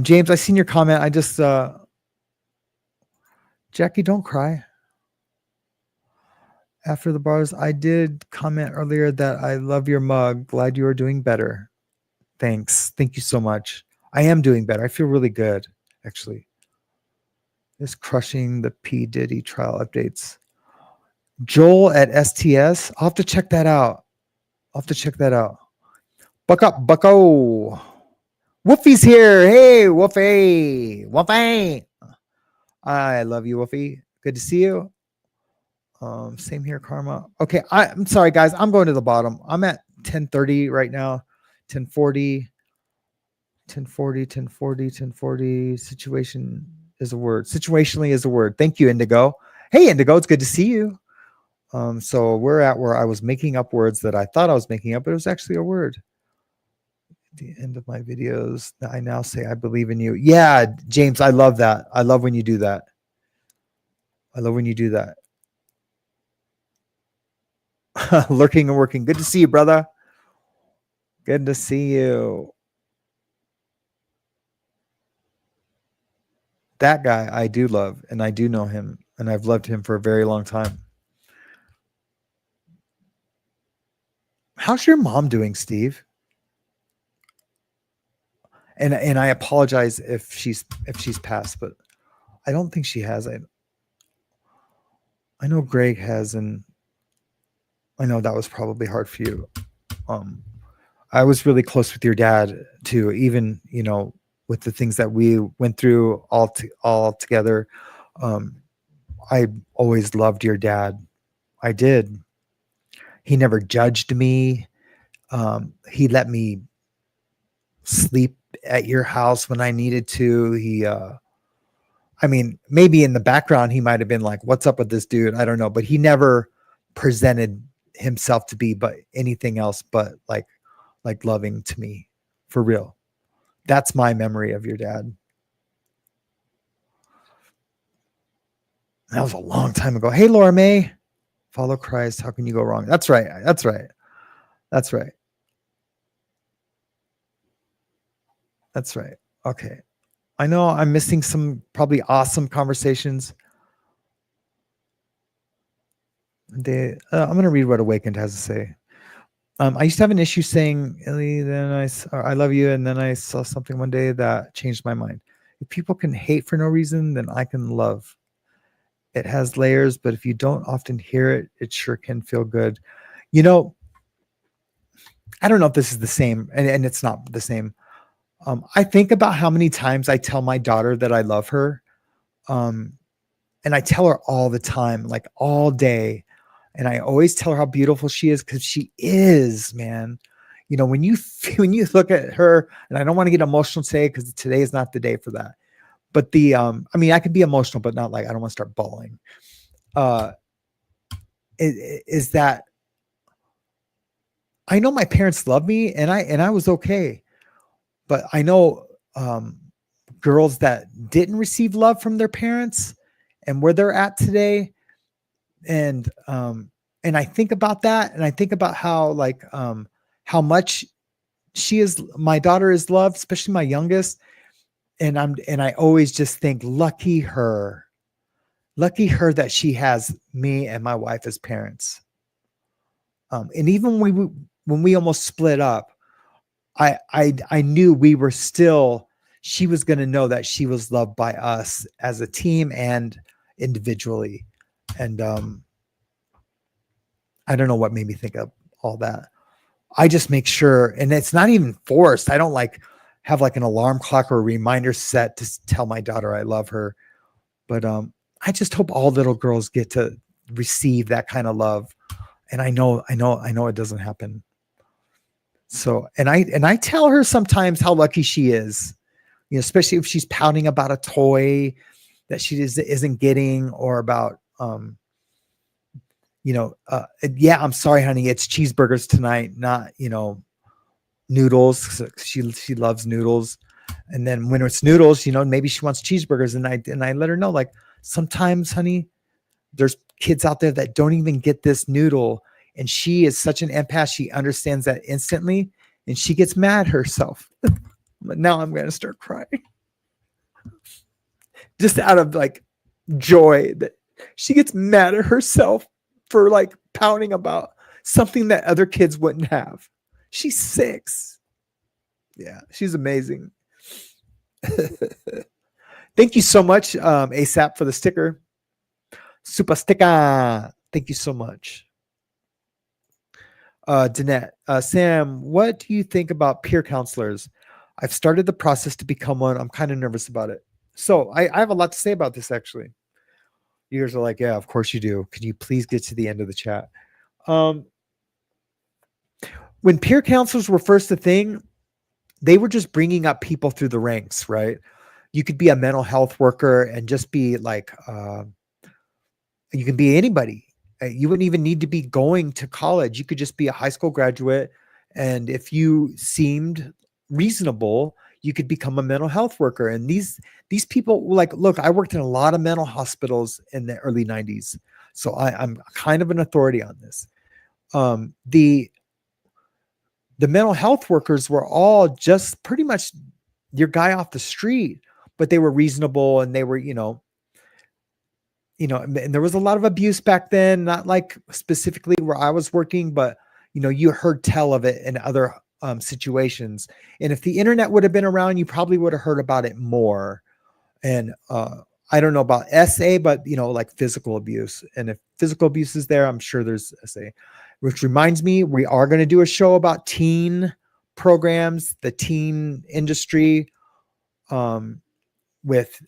James, I seen your comment. I just Jackie, don't cry. After the bars, I did comment earlier that I love your mug. Glad you are doing better. Thanks. Thank you so much. I am doing better. I feel really good, actually. Is crushing the P. Diddy trial updates. Joel at STS. I'll have to check that out. Buck up, bucko. Wolfie's here. Hey, Wolfie. Wolfie. I love you, Wolfie. Good to see you. Same here, Karma. Okay, I'm sorry, guys. I'm going to the bottom. I'm at 10:30 right now. 10:40. Situation is a word. Situationally is a word. Thank you, Indigo. Hey, Indigo. It's good to see you. So we're at where I was making up words that I thought I was making up, but it was actually a word. At the end of my videos, I now say I believe in you. Yeah, James, I love that. I love when you do that. Lurking and working. Good to see you, brother. Good to see you. That guy I do love, and I do know him, and I've loved him for a very long time. How's your mom doing, Steve? And I apologize if she's passed, but I don't think she has. I know Greg has, and I know that was probably hard for you. I was really close with your dad too, even, you know, with the things that we went through all together. I always loved your dad. I did. He never judged me. He let me sleep at your house when I needed to. He, I mean, maybe in the background, he might've been like, what's up with this dude? I don't know, but he never presented himself to be, but anything else, but like loving to me, for real. That's my memory of your dad. That was a long time ago. Hey, Laura May, follow Christ. How can you go wrong? That's right. Okay. I know I'm missing some probably awesome conversations. I'm going to read what Awakened has to say. I used to have an issue saying, Ellie, then I love you. And then I saw something one day that changed my mind. If people can hate for no reason, then I can love. It has layers, but if you don't often hear it, it sure can feel good. You know, I don't know if this is the same, and it's not the same. I think about how many times I tell my daughter that I love her. And I tell her all the time, like all day. And I always tell her how beautiful she is, because she is, man. You know, when you look at her, and I don't want to get emotional today because today is not the day for that. But I mean, I could be emotional, but not like I don't want to start bawling. Is that I know my parents love me, and I was okay. But I know girls that didn't receive love from their parents and where they're at today. And I think about that, and I think about how how much my daughter is loved, especially my youngest. And I always just think, lucky her that she has me and my wife as parents. And even when we almost split up, I knew she was going to know that she was loved by us as a team and individually. And I don't know what made me think of all that. I just make sure, and it's not even forced. I don't have an alarm clock or a reminder set to tell my daughter I love her. But I just hope all little girls get to receive that kind of love. And I know it doesn't happen. So, and I tell her sometimes how lucky she is, you know, especially if she's pouting about a toy that she isn't getting, or about, yeah, I'm sorry, honey, it's cheeseburgers tonight, not, you know, noodles. She loves noodles. And then when it's noodles, maybe she wants cheeseburgers, and I let her know, like, sometimes, honey, there's kids out there that don't even get this noodle, and she is such an empath. She understands that instantly, and she gets mad herself. But now I'm going to start crying just out of like joy that she gets mad at herself for like pouting about something that other kids wouldn't have. She's 6. Yeah, she's amazing. Thank you so much, ASAP, for the sticker. Super sticker. Thank you so much. Danette, Sam, what do you think about peer counselors? I've started the process to become one. I'm kind of nervous about it. So I have a lot to say about this, actually. You guys are like, yeah, of course you do. Can you please get to the end of the chat? When peer counselors were first a thing, they were just bringing up people through the ranks, right? You could be a mental health worker and just be like, you can be anybody. You wouldn't even need to be going to college. You could just be a high school graduate. And if you seemed reasonable, you could become a mental health worker. And these people, like, look, I worked in a lot of mental hospitals in the early 90s. So I'm kind of an authority on this. The mental health workers were all just pretty much your guy off the street, but they were reasonable, and they were, and there was a lot of abuse back then, not like specifically where I was working, but you heard tell of it in other situations. And if the internet would have been around, you probably would have heard about it more. And I don't know about SA, but like physical abuse. And if physical abuse is there, I'm sure there's SA. Which reminds me, we are going to do a show about teen programs, the teen industry, with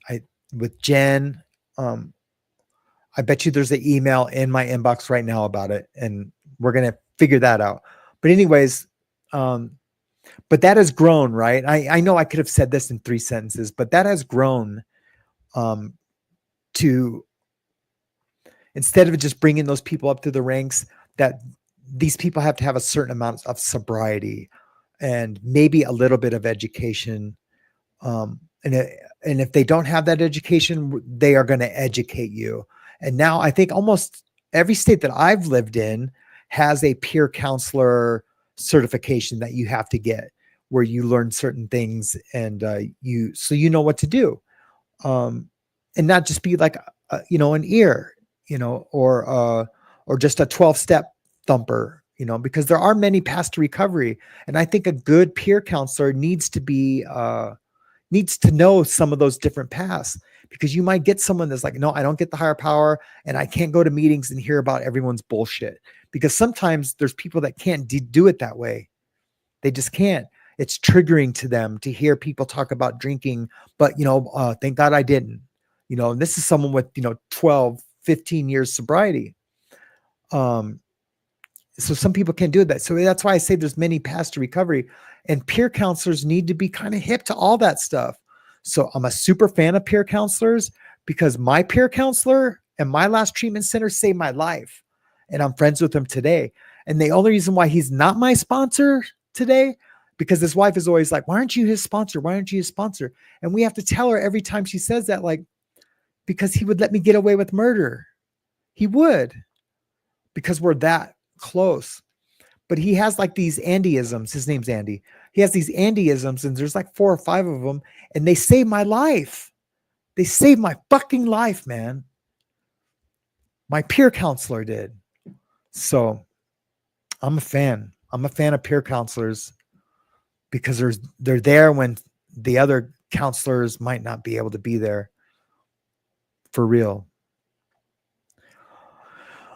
Jen. I bet you there's an email in my inbox right now about it, and we're going to figure that out. But anyways, but that has grown, right? I know I could have said this in 3 sentences, but that has grown to, instead of just bringing those people up through the ranks, that these people have to have a certain amount of sobriety and maybe a little bit of education. And if they don't have that education, they are going to educate you. And now I think almost every state that I've lived in has a peer counselor certification that you have to get, where you learn certain things and so you know what to do, and not just be like an ear, or just a 12-step thumper, because there are many paths to recovery, and I think a good peer counselor needs to know some of those different paths, because you might get someone that's like, no, I don't get the higher power, and I can't go to meetings and hear about everyone's bullshit, because sometimes there's people that can't do it that way. They just can't. It's triggering to them to hear people talk about drinking, but thank God I didn't, and this is someone with 12, 15 years sobriety. So some people can't do that. So that's why I say there's many paths to recovery, and peer counselors need to be kind of hip to all that stuff. So I'm a super fan of peer counselors, because my peer counselor and my last treatment center saved my life, and I'm friends with him today. And the only reason why he's not my sponsor today, because his wife is always like, why aren't you his sponsor? Why aren't you his sponsor? And we have to tell her every time she says that, like, because he would let me get away with murder. He would, because we're that close. But he has like these Andyisms. His name's Andy. He has these Andyisms, and there's like 4 or 5 of them, and they saved my life. They saved my fucking life, man. My peer counselor did. So I'm a fan. I'm a fan of peer counselors, because they're there when the other counselors might not be able to be there. For real.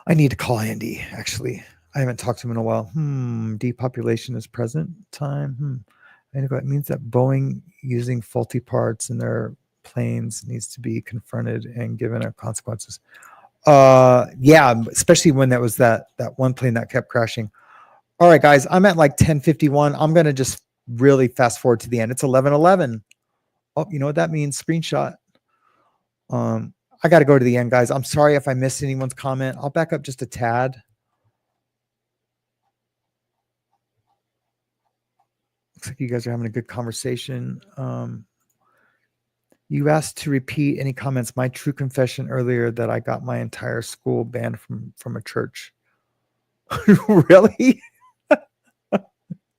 I need to call Andy, actually. I haven't talked to him in a while. Depopulation is present time. It means that Boeing using faulty parts in their planes needs to be confronted and given consequences. Yeah, especially when that was that one plane that kept crashing. All right, guys, I'm at like 10:51. I'm going to just really fast forward to the end. It's 11:11. Oh, you know what that means? Screenshot. I got to go to the end, guys. I'm sorry if I missed anyone's comment. I'll back up just a tad. Looks like you guys are having a good conversation. You asked to repeat any comments. My true confession earlier that I got my entire school banned from a church. Really?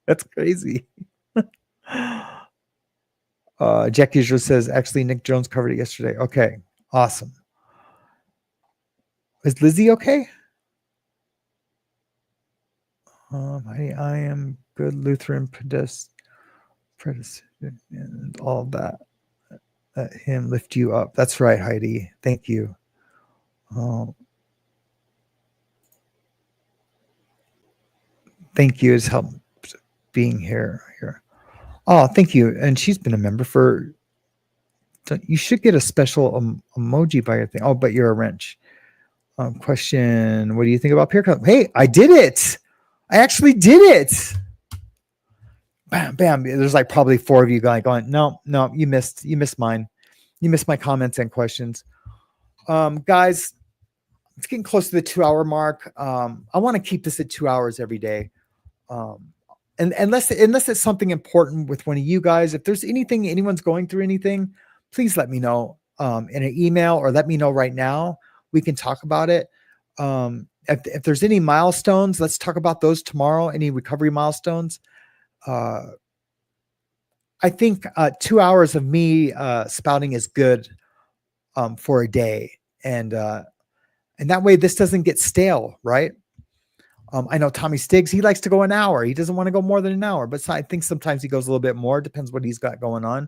That's crazy. Jack Usual says, actually, Nick Jones covered it yesterday. Okay, awesome. Is Lizzie okay? I am good Lutheran predecessor and all that. Let him lift you up. That's right, Heidi. Thank you. Thank you. It's helped being here. Oh, thank you. And she's been a member for. You should get a special emoji by your thing. Oh, but you're a wrench. Question: what do you think about peer club? Hey, I did it. I actually did it. Bam, bam. There's like probably 4 of you going, no, you missed mine. You missed my comments and questions. Guys, it's getting close to the 2-hour mark. I want to keep this at 2 hours every day. And unless it's something important with one of you guys, if there's anything, anyone's going through anything, please let me know in an email or let me know right now. We can talk about it. If there's any milestones, let's talk about those tomorrow. Any recovery milestones. I think 2 hours of me spouting is good for a day, and that way this doesn't get stale, right? I know Tommy Stiggs, he likes to go an hour. He doesn't want to go more than an hour, but I think sometimes he goes a little bit more. Depends what he's got going on.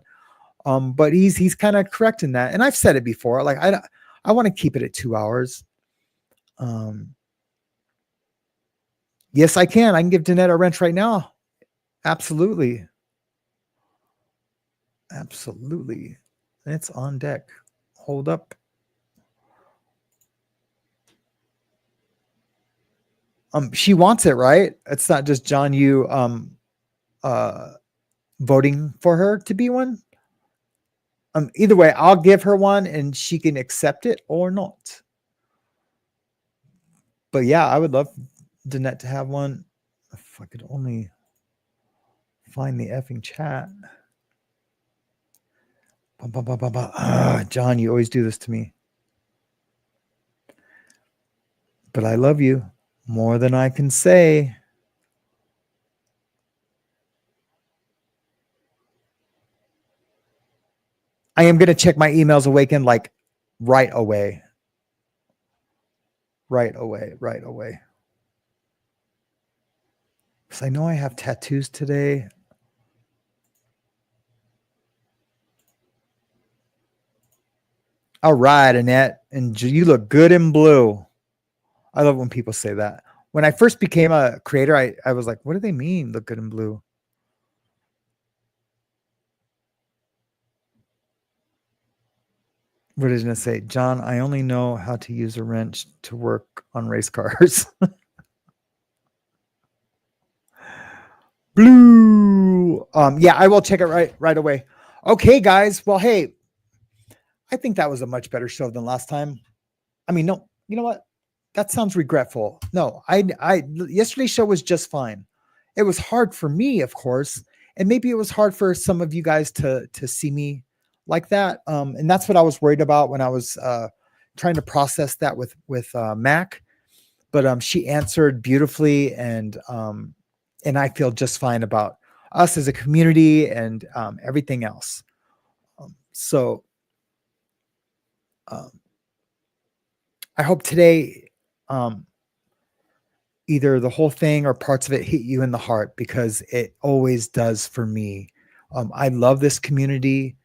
But he's kind of correct in that, and I've said it before. Like I want to keep it at 2 hours. Yes, I can. I can give Danette a wrench right now. Absolutely. Absolutely. It's on deck. Hold up. She wants it, right? It's not just John, you voting for her to be one. Either way, I'll give her one and she can accept it or not. But yeah, I would love Danette to have one. If I could only find the effing chat. John, you always do this to me. But I love you more than I can say. I am going to check my emails Awaken like right away. Right away. Because I know I have tattoos today. All right, Annette. And you look good in blue. I love when people say that. When I first became a creator, I was like, what do they mean, look good in blue? What did it say? John, I only know how to use a wrench to work on race cars. Blue. Yeah, I will check it right away. Okay, guys. Well, hey, I think that was a much better show than last time. I mean, no, you know what? That sounds regretful. No, yesterday's show was just fine. It was hard for me, of course, and maybe it was hard for some of you guys to see me like that. And that's what I was worried about when I was trying to process that with Mac. But she answered beautifully, and I feel just fine about us as a community and everything else. So I hope today either the whole thing or parts of it hit you in the heart, because it always does for me. I love this community,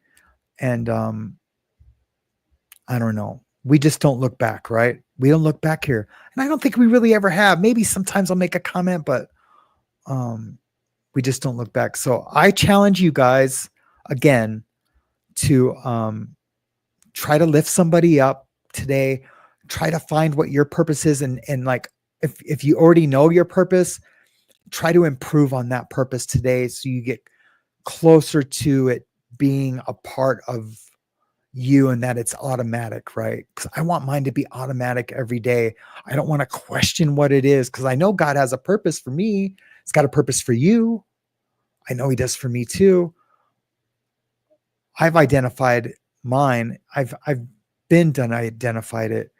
and I don't know. We just don't look back, right? We don't look back here. And I don't think we really ever have. Maybe sometimes I'll make a comment, but we just don't look back. So I challenge you guys again to try to lift somebody up today. Try to find what your purpose is. And like, if you already know your purpose, try to improve on that purpose today, so you get closer to it being a part of you, and that it's automatic, right? Because I want mine to be automatic every day. I don't want to question what it is, because I know God has a purpose for me. It's got a purpose for you. I know he does for me too. I've identified mine. I've been done. I identified it.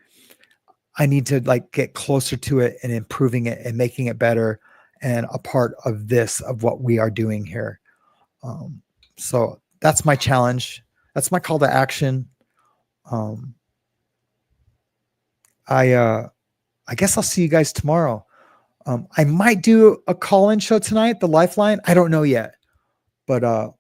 I need to like get closer to it and improving it and making it better and a part of this, of what we are doing here. So that's my challenge. That's my call to action. I guess I'll see you guys tomorrow. I might do a call-in show tonight, the Lifeline. I don't know yet, but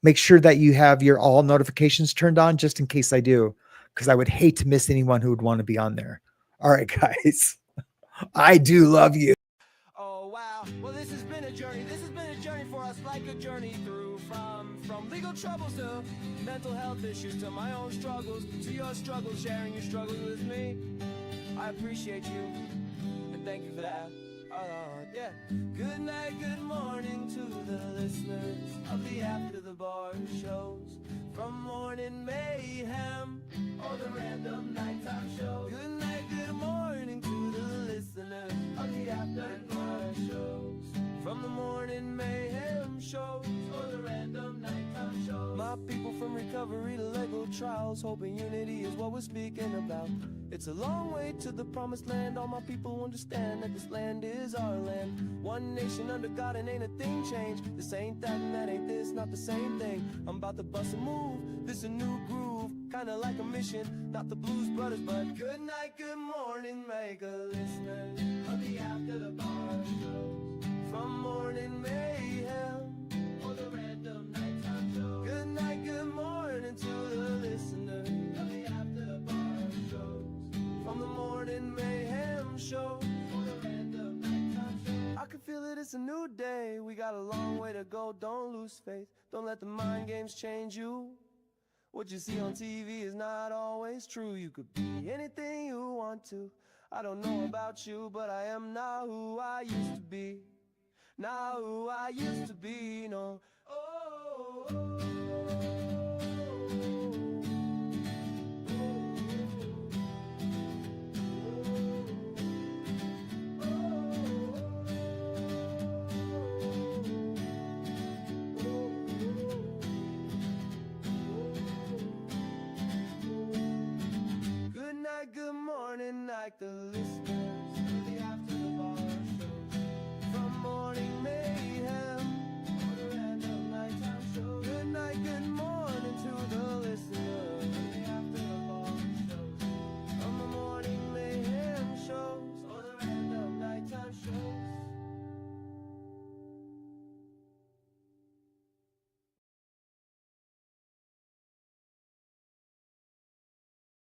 make sure that you have your all notifications turned on just in case I do, because I would hate to miss anyone who would want to be on there. All right, guys. I do love you. Oh wow, well this has been a journey. This has been a journey for us, like a journey through from legal troubles to mental health issues to my own struggles to your struggles, sharing your struggles with me. I appreciate you and thank you for that. Yeah. Good night, good morning to the listeners of the After the Bar shows, from Morning Mayhem or the Random Nighttime Show. Good night, good morning to the listeners of the After the Bar shows, from the Morning Mayhem shows or the Random Nighttime Shows. My people from recovery to legal trials, hoping unity is what we're speaking about. It's a long way to the promised land. All my people understand that this land is our land. One nation under God and ain't a thing changed. This ain't that and that ain't this, not the same thing. I'm about to bust a move, this a new groove, kinda like a mission, not the Blues Brothers, but good night, good morning, mega listeners of the After the Bar shows, from Morning Mayhem or the Random Nighttime Show. Good night, good morning to the listeners of the After the Bar shows, from the Morning Mayhem show or the Random Nighttime Show. I can feel it, it's a new day. We got a long way to go, don't lose faith. Don't let the mind games change you. What you see on TV is not always true. You could be anything you want to. I don't know about you, but I am not who I used to be. Not who I used to be, no. Good night, good morning, like the listener